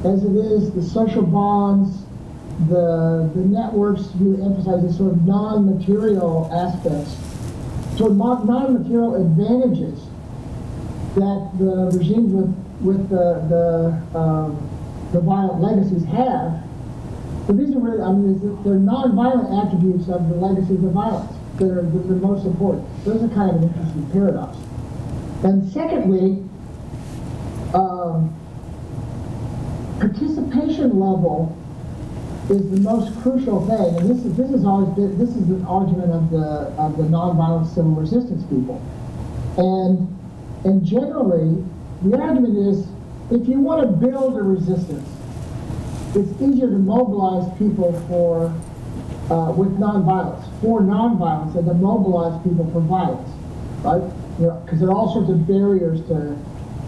as it is the social bonds, the networks. You emphasize the sort of non-material aspects, sort of non-material advantages that the regimes with the violent legacies have. But these are really, I mean, they're non-violent attributes of the legacies of violence that are the most important. Those are kind of an interesting paradox. And secondly, participation level is the most crucial thing, and this has always been, this is an argument of the nonviolent civil resistance people, and generally the argument is if you want to build a resistance, it's easier to mobilize people for with nonviolence, for nonviolence, than to mobilize people for violence, right? You know, because there are all sorts of barriers to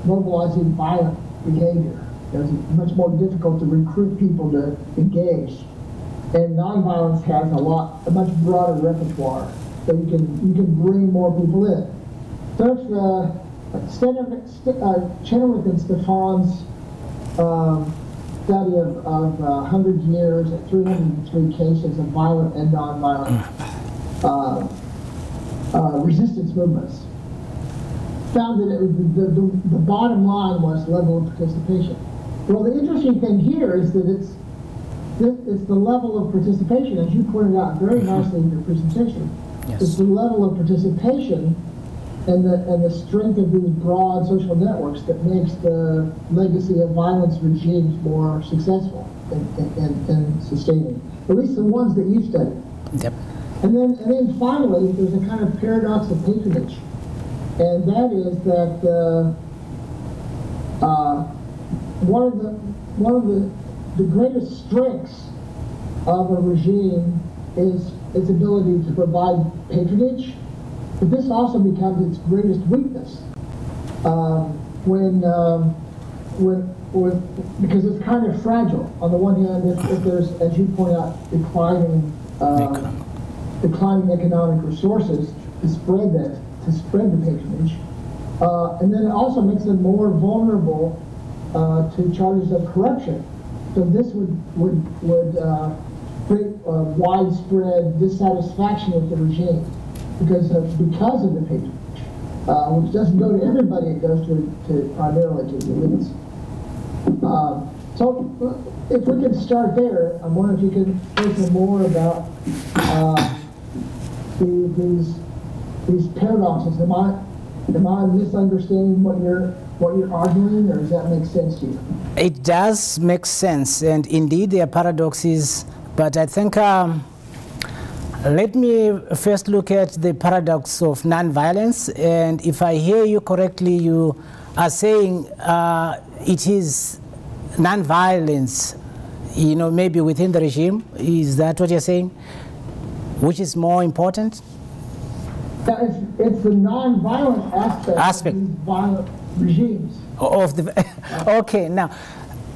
mobilizing violent behavior. It's much more difficult to recruit people to engage, and nonviolence has a much broader repertoire, so you can bring more people in. So it's Chenoweth and Stefan's study of 100 years and 303 cases of violent and nonviolent resistance movements found that the bottom line was level of participation. Well, the interesting thing here is that it's the level of participation, as you pointed out very nicely in your presentation. Yes. It's the level of participation and the strength of these broad social networks that makes the legacy of violence regimes more successful and sustaining. At least the ones that you studied. Yep. And then finally, there's a kind of paradox of patronage, and that is that one of the greatest strengths of a regime is its ability to provide patronage, but this also becomes its greatest weakness because it's kind of fragile. On the one hand, if there's, as you point out, declining economic resources to spread the patronage, and then it also makes them more vulnerable to charges of corruption. So this would create widespread dissatisfaction with the regime because of the patronage, which doesn't go to everybody; it goes to primarily to the elites. So if we can start there, I'm wondering if you can say some more about these paradoxes. Am I misunderstanding what you're arguing, or does that make sense to you? It does make sense, and indeed there are paradoxes, but I think let me first look at the paradox of nonviolence, and if I hear you correctly, you are saying it is nonviolence, you know, maybe within the regime. Is that what you're saying? Which is more important? It's the non-violent aspect of these violent regimes. Of the okay, now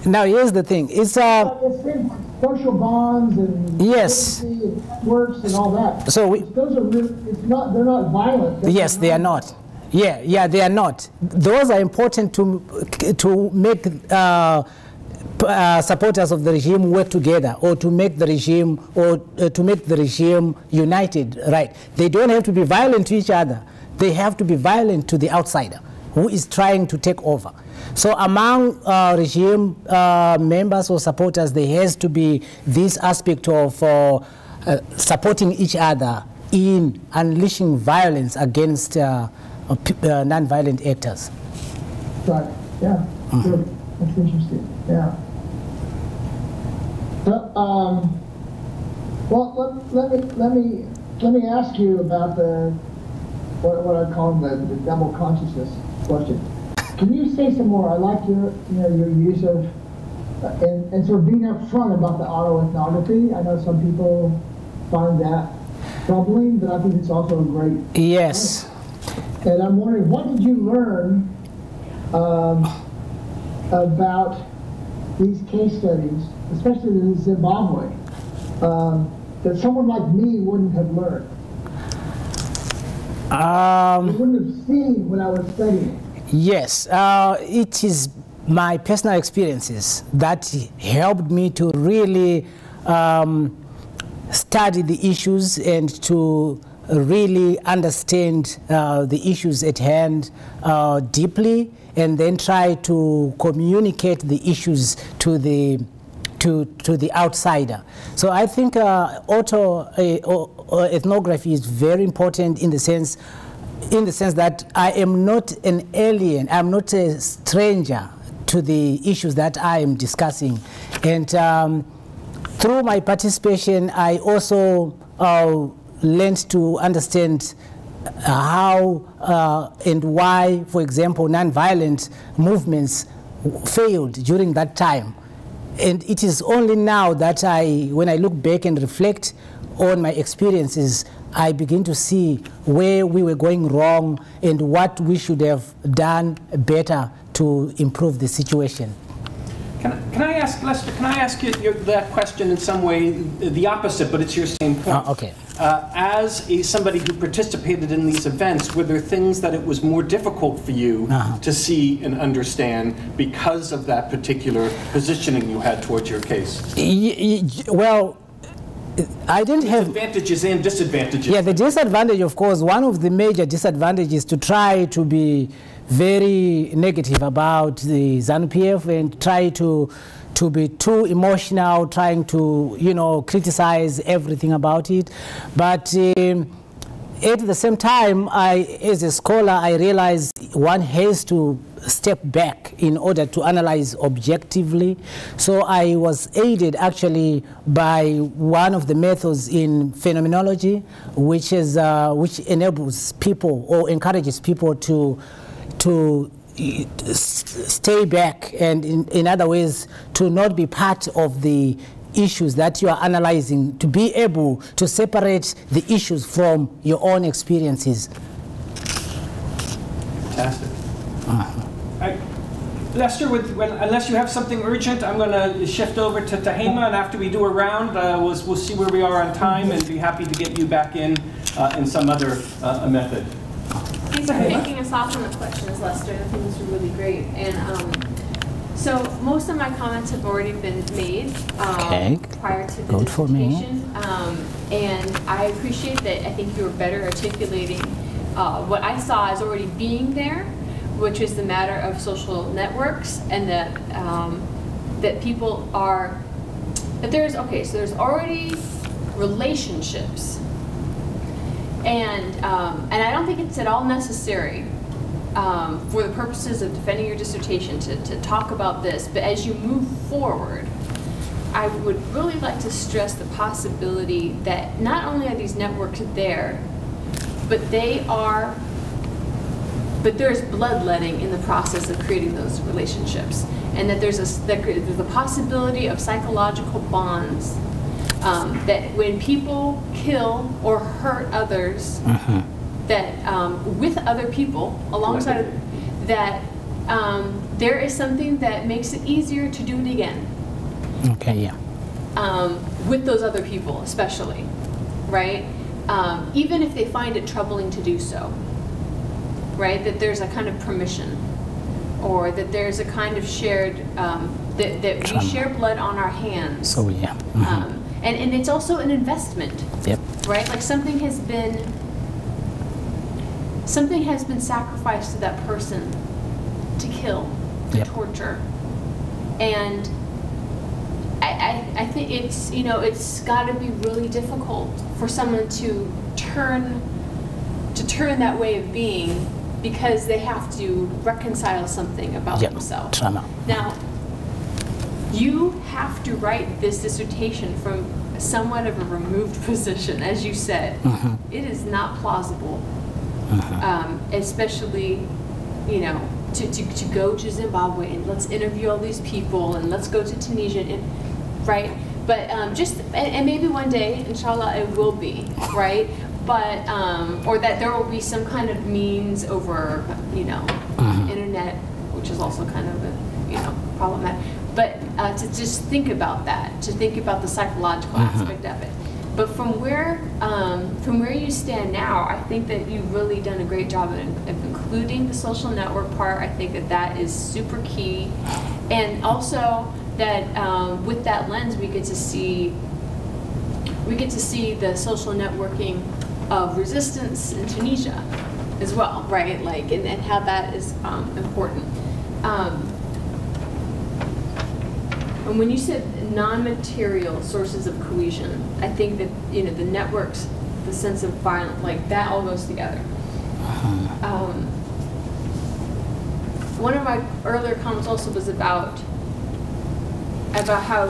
here's the thing. It's social bonds and yes, and networks and all that. So those are really, they're not violent. Yes, they are not. Yeah, they are not. Those are important to make supporters of the regime work together, or to make the regime united. Right? They don't have to be violent to each other. They have to be violent to the outsider who is trying to take over. So among regime members or supporters, there has to be this aspect of supporting each other in unleashing violence against non-violent actors. Right. Yeah. Good. That's interesting. Yeah. So, well, let me ask you about what I call the double consciousness question. Can you say some more? I like your use of and sort of being upfront about the autoethnography. I know some people find that troubling, but I think it's also a great. Yes. Point. And I'm wondering, what did you learn about these case studies, especially in Zimbabwe, that someone like me wouldn't have learned? I wouldn't have seen when I was studying. Yes, it is my personal experiences that helped me to really study the issues and to really understand the issues at hand deeply, and then try to communicate the issues to the outsider. So I think ethnography is very important in the sense that I am not an alien, I'm not a stranger to the issues that I am discussing. And through my participation, I also learned to understand how and why, for example, nonviolent movements failed during that time. And it is only now that when I look back and reflect on my experiences, I begin to see where we were going wrong and what we should have done better to improve the situation. Can I ask, Lester, can I ask you that question in some way, the opposite, but it's your same point? Okay. As somebody who participated in these events, were there things that it was more difficult for you to see and understand because of that particular positioning you had towards your case? Well, I didn't have advantages and disadvantages. Yeah, the disadvantage, of course, one of the major disadvantages to try to be very negative about the ZANU PF and try to be too emotional, trying to, criticize everything about it. But at the same time, as a scholar, I realized one has to step back in order to analyze objectively. So I was aided actually by one of the methods in phenomenology, which enables people or encourages people to stay back and in other ways to not be part of the issues that you are analyzing, to be able to separate the issues from your own experiences. Fantastic. Lester, unless you have something urgent, I'm going to shift over to Tehama, and after we do a round, we'll see where we are on time and be happy to get you back in some other method. Thanks for kicking us off on the questions, Lester. I think these are really great. And so most of my comments have already been made prior to the dissertation. And I appreciate that. I think you were better articulating what I saw as already being there, which is the matter of social networks, and that that people are, that there's already relationships. And I don't think it's at all necessary for the purposes of defending your dissertation to talk about this, but as you move forward, I would really like to stress the possibility that not only are these networks there, but there's bloodletting in the process of creating those relationships, and that there's a possibility of psychological bonds. That when people kill or hurt others, that with other people alongside that, there is something that makes it easier to do it again. Okay, yeah. With those other people, especially, right? Even if they find it troubling to do so, right? That there's a kind of permission, or that there's a kind of shared that we share blood on our hands. So yeah. And it's also an investment, right? Like something has been sacrificed to that person to kill, to torture, and I think it's it's got to be really difficult for someone to turn that way of being because they have to reconcile something about themselves. Now, you have to write this dissertation from somewhat of a removed position, as you said. It is not plausible, especially, to go to Zimbabwe and let's interview all these people and let's go to Tunisia, right? But and maybe one day, inshallah, it will be, right? But or that there will be some kind of means over, internet, which is also kind of problematic. But to just think about that, to think about the psychological aspect of it. But from where you stand now, I think that you've really done a great job of including the social network part. I think that is super key, and also that with that lens, we get to see the social networking of resistance in Tunisia as well, right? Like, and how that is important. And when you said non-material sources of cohesion, I think that, the networks, the sense of violence, like that all goes together. One of my earlier comments also was about how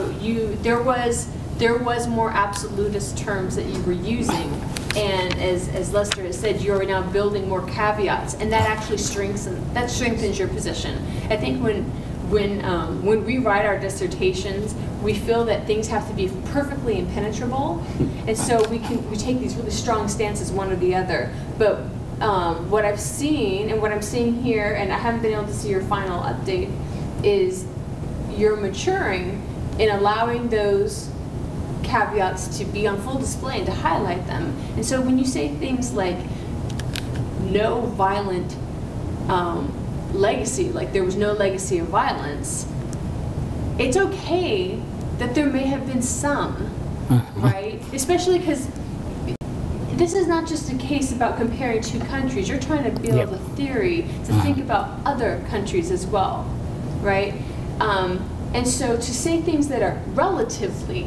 there was more absolutist terms that you were using, and as Lester has said, you are now building more caveats, and that actually strengthens your position. I think when we write our dissertations, we feel that things have to be perfectly impenetrable, and so we take these really strong stances, one or the other. But what I've seen, and what I'm seeing here, and I haven't been able to see your final update, is you're maturing in allowing those caveats to be on full display and to highlight them. And so when you say things like no violent legacy, like there was no legacy of violence, it's okay that there may have been some, right? Especially because this is not just a case about comparing two countries. You're trying to build a theory to think about other countries as well, right? And so to say things that are relatively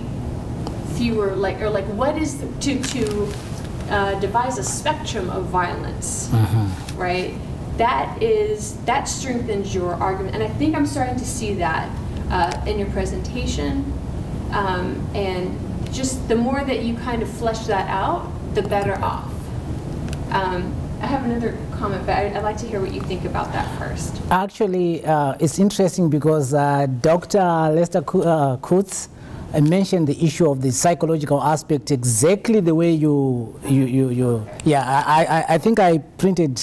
fewer, what is to devise a spectrum of violence, right? That strengthens your argument, and I think I'm starting to see that in your presentation, and just the more that you kind of flesh that out, the better off. I have another comment, but I'd like to hear what you think about that first. Actually, it's interesting because Dr. Lester Kurtz mentioned the issue of the psychological aspect exactly the way I think I printed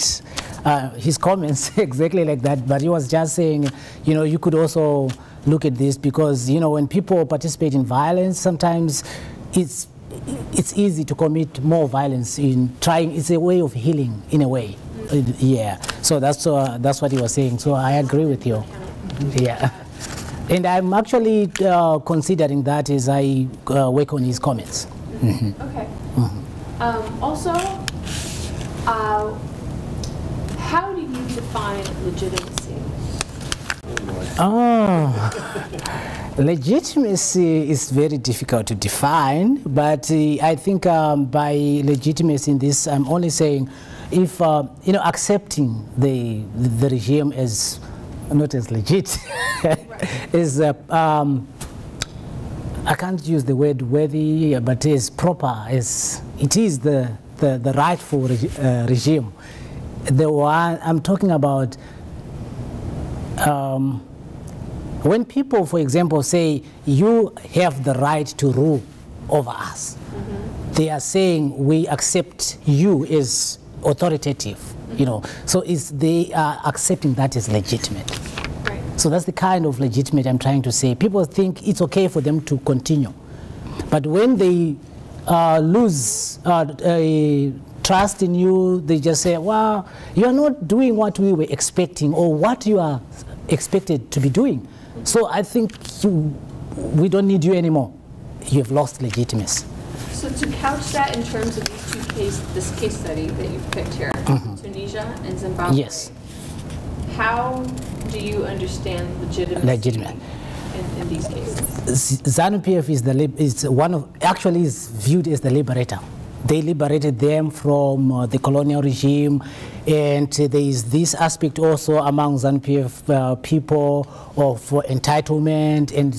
his comments exactly like that, but he was just saying, you could also look at this because, when people participate in violence, sometimes it's easy to commit more violence it's a way of healing in a way. So that's what he was saying, so I agree with you. And I'm actually considering that as I work on his comments. Okay. Also, how do you define legitimacy? Legitimacy is very difficult to define, but I think by legitimacy in this, I'm only saying if, accepting the regime as not as legit, is, I can't use the word worthy, but is proper, as it is the rightful regime. The one I'm talking about, when people, for example, say, you have the right to rule over us, they are saying, we accept you as authoritative, so they are accepting that as legitimate. Right. So that's the kind of legitimate I'm trying to say. People think it's okay for them to continue, but when they lose trust in you, they just say, well, you are not doing what we were expecting or what you are expected to be doing. So I think we don't need you anymore. You have lost legitimacy. So to couch that in terms of this case study that you've picked here, Tunisia and Zimbabwe. Yes. How do you understand legitimacy in these cases? ZANU PF is viewed as the liberator. They liberated them from the colonial regime, and there is this aspect also among ZANU PF people of entitlement, and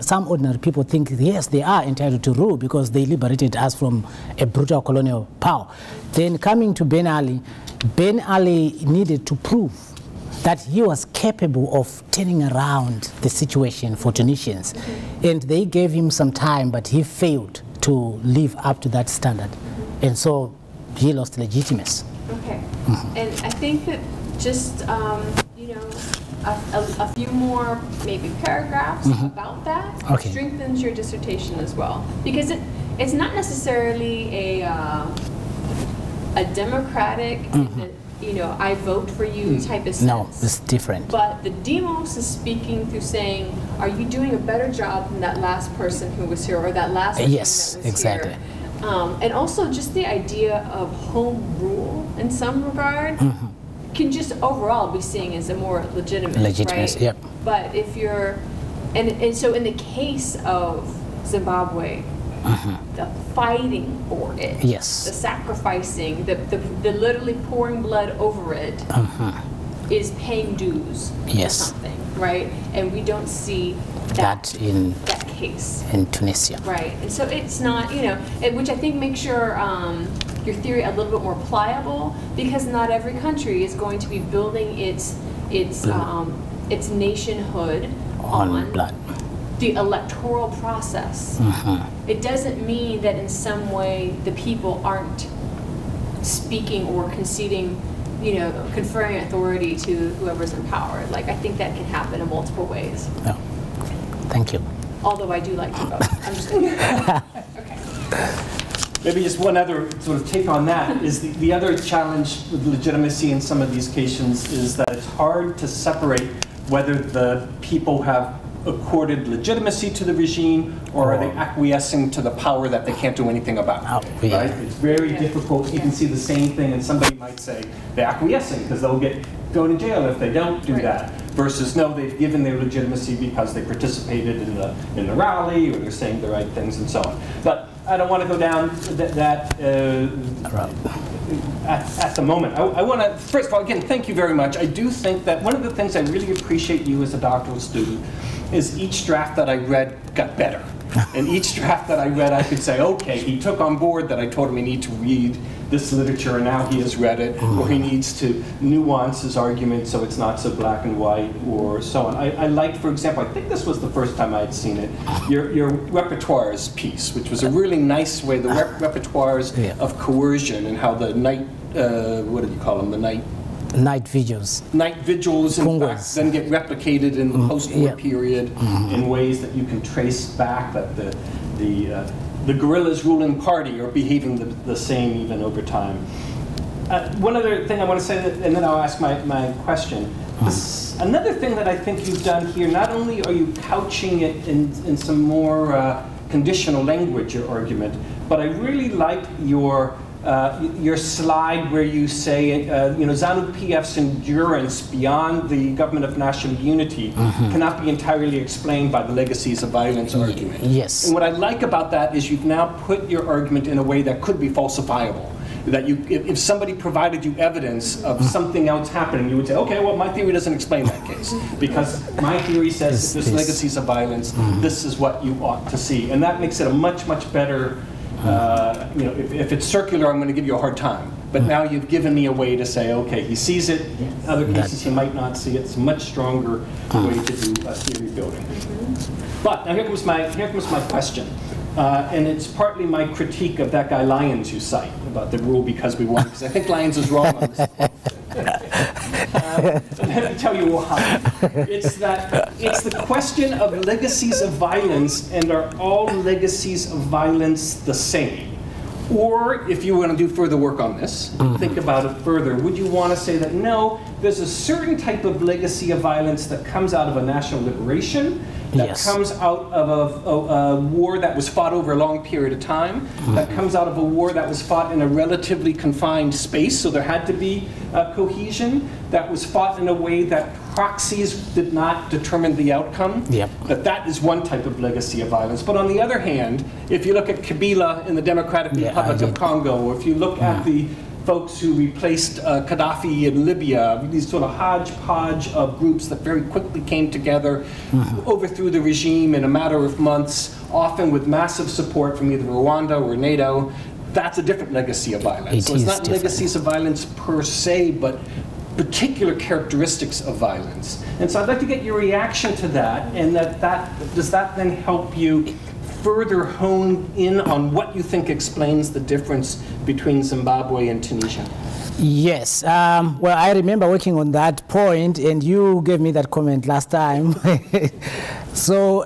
some ordinary people think, yes, they are entitled to rule because they liberated us from a brutal colonial power. Then coming to Ben Ali needed to prove that he was capable of turning around the situation for Tunisians, and they gave him some time, but he failed to live up to that standard, and so he lost legitimacy. Okay. And I think that just, you know, a few more maybe paragraphs about that strengthens your dissertation as well. Because it's not necessarily a democratic, you know, I vote for you type of sense. No, it's different. But the demos is speaking through saying, are you doing a better job than that last person who was here, or that last person that was exactly. here? And also just the idea of home rule in some regard can just overall be seen as a more legitimate, right? Yep. But if you're, and so in the case of Zimbabwe, the fighting for it, the sacrificing, the literally pouring blood over it is paying dues or something, right? And we don't see that in that case in Tunisia, right? And so it's not, you know, which I think makes your theory a little bit more pliable, because not every country is going to be building its nationhood on blood. The electoral process. It doesn't mean that in some way the people aren't speaking or conceding, you know, conferring authority to whoever's in power. Like, I think that can happen in multiple ways. Oh. Thank you. Although I do like to vote. I'm just kidding. Okay. Maybe just one other sort of take on that is the other challenge with legitimacy in some of these cases is that it's hard to separate whether the people have accorded legitimacy to the regime, or are they acquiescing to the power that they can't do anything about? Right? It's very difficult. You can see the same thing, and somebody might say they're acquiescing because they'll go to jail if they don't do that. Versus no, they've given their legitimacy because they participated in the rally, or they're saying the right things, and so on. But I don't want to go down that at the moment. I want to, first of all, again, thank you very much. I do think that one of the things I really appreciate you as a doctoral student is each draft that I read got better. And each draft that I read, I could say, okay, he took on board that I told him he needed to read this literature, and now he has read it, or he needs to nuance his argument so it's not so black and white, or so on. I liked, for example, I think this was the first time I had seen it, your repertoires piece, which was a really nice way, the repertoires of coercion, and how the night, what did you call them, the night vigils. Night vigils, in fact, then get replicated in the post-war period in ways that you can trace back that the guerrillas ruling party are behaving the same even over time. One other thing I want to say, and then I'll ask my question. Another thing that I think you've done here, not only are you couching it in some more conditional language, your argument, but I really like your slide where you say, you know, ZANU PF's endurance beyond the government of national unity cannot be entirely explained by the legacies of violence argument. Yes. And what I like about that is you've now put your argument in a way that could be falsifiable. That you, if somebody provided you evidence of something else happening, you would say, okay, well, my theory doesn't explain that case. Because my theory says there's legacies of violence, this is what you ought to see. And that makes it a much, much better, you know, if it's circular, I'm going to give you a hard time. But now you've given me a way to say, okay, he sees it. In other cases, he might not see it. It's a much stronger way to do theory building. But now here comes my question. And it's partly my critique of that guy Lyons you cite about the rule because we won, because I think Lyons is wrong on this point. Let me tell you why. It's the question of legacies of violence, and are all legacies of violence the same? Or, if you want to do further work on this, think about it further, would you want to say that no, there's a certain type of legacy of violence that comes out of a national liberation, that comes out of a war that was fought over a long period of time, that comes out of a war that was fought in a relatively confined space, so there had to be cohesion, that was fought in a way that proxies did not determine the outcome, that is one type of legacy of violence. But on the other hand, if you look at Kabila in the Democratic Republic of Congo, or if you look at the folks who replaced Gaddafi in Libya, these sort of hodgepodge of groups that very quickly came together, overthrew the regime in a matter of months, often with massive support from either Rwanda or NATO, that's a different legacy of violence. So it's not legacies of violence per se, but particular characteristics of violence. And so I'd like to get your reaction to that, and does that then help you further hone in on what you think explains the difference between Zimbabwe and Tunisia? Yes. Well, I remember working on that point, and you gave me that comment last time. So,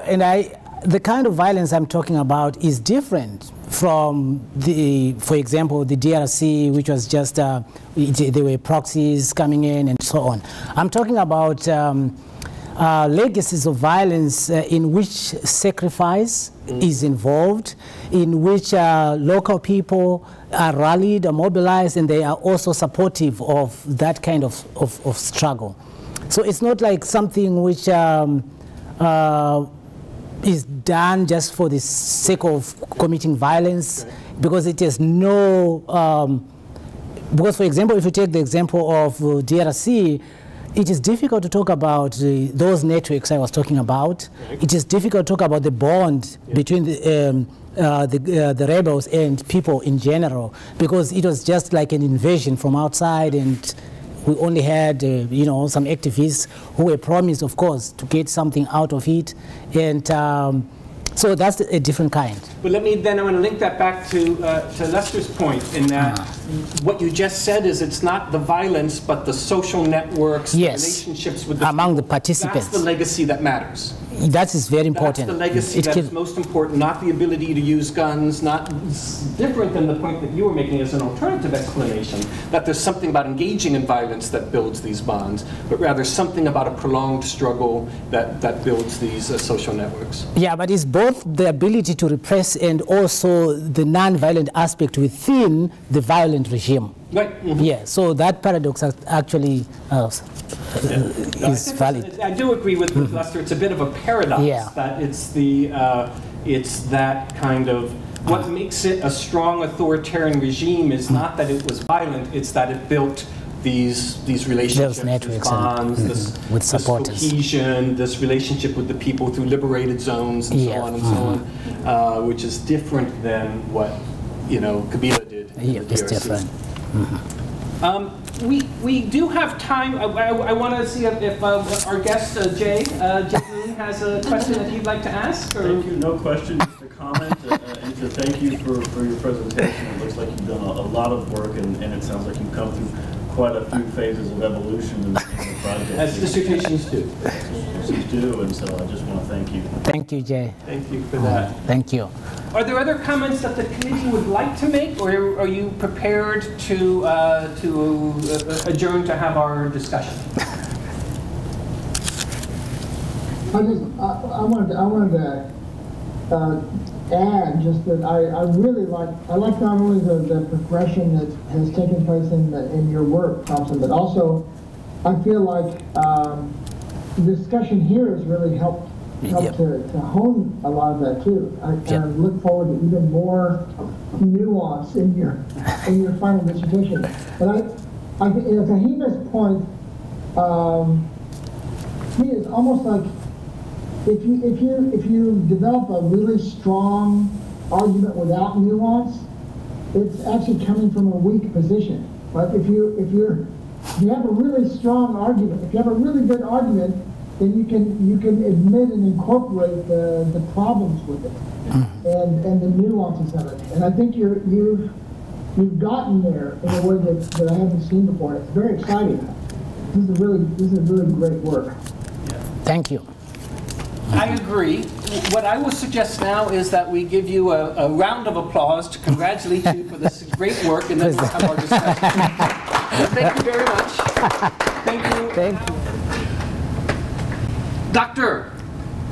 the kind of violence I'm talking about is different from for example, the DRC, which was just, there were proxies coming in and so on. I'm talking about legacies of violence in which sacrifice is involved, in which local people are rallied or mobilized, and they are also supportive of that kind of struggle. So it's not like something which is done just for the sake of committing violence, because it has no, because for example, if you take the example of DRC, it is difficult to talk about those networks I was talking about. It is difficult to talk about the bond between the rebels and people in general, because it was just like an invasion from outside, and we only had, you know, some activists who were promised, of course, to get something out of it, and so that's a different kind. But I want to link that back to Lester's point, in that what you just said is it's not the violence, but the social networks, the relationships with among the participants. That's the legacy that matters. That is very important. That's the legacy that's most important, not the ability to use guns, not different than the point that you were making as an alternative explanation, that there's something about engaging in violence that builds these bonds, but rather something about a prolonged struggle that builds these social networks. Yeah, but it's both the ability to repress and also the non-violent aspect within the violent regime. Right. Yeah, so that paradox actually is valid. I do agree with Lester. It's a bit of a paradox that it's that kind of, what makes it a strong authoritarian regime is not that it was violent, it's that it built these relationships, these bonds, this cohesion, this relationship with the people through liberated zones and so on and so on, which is different than what, you know, Kabila did in the DRC. It's different. We do have time. I want to see if our guest, Jay Moon, has a question that he'd like to ask. Or? Thank you. No question, just a comment. And to thank you for your presentation. It looks like you've done a lot of work, and it sounds like you've come through quite a few phases of evolution in the project. As dissertations do. And so I just want to thank you. Thank you, Jay. Thank you for that. Thank you. Are there other comments that the committee would like to make, or are you prepared to adjourn to have our discussion? I wanted to add just that I really like not only the progression that has taken place in your work, Tompson, but also I feel like the discussion here has really helped to hone a lot of that too. I look forward to even more nuance in your final dissertation. But I think Tehama's point, he is almost like if you develop a really strong argument without nuance, it's actually coming from a weak position. Like if you have a really strong argument, if you have a really good argument, then you can admit and incorporate the problems with it and the nuances of it. And I think you've gotten there in a way that I haven't seen before. It's very exciting. This is really great work. Thank you. I agree. What I will suggest now is that we give you a round of applause to congratulate you for this great work, and then we'll have our discussion. Thank you very much. Thank you. Thank you. Dr.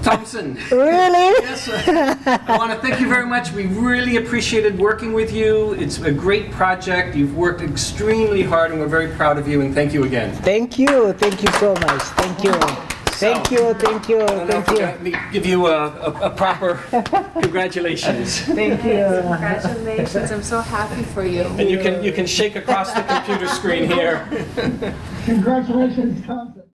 Tompson. Really? Yes, I want to thank you very much. We really appreciated working with you. It's a great project. You've worked extremely hard, and we're very proud of you, and thank you again. Thank you. Thank you so much. Thank you. Thank you. Let me give you a proper congratulations. Thank you. Congratulations. I'm so happy for you. And you can shake across the computer screen here. Congratulations, Tompson.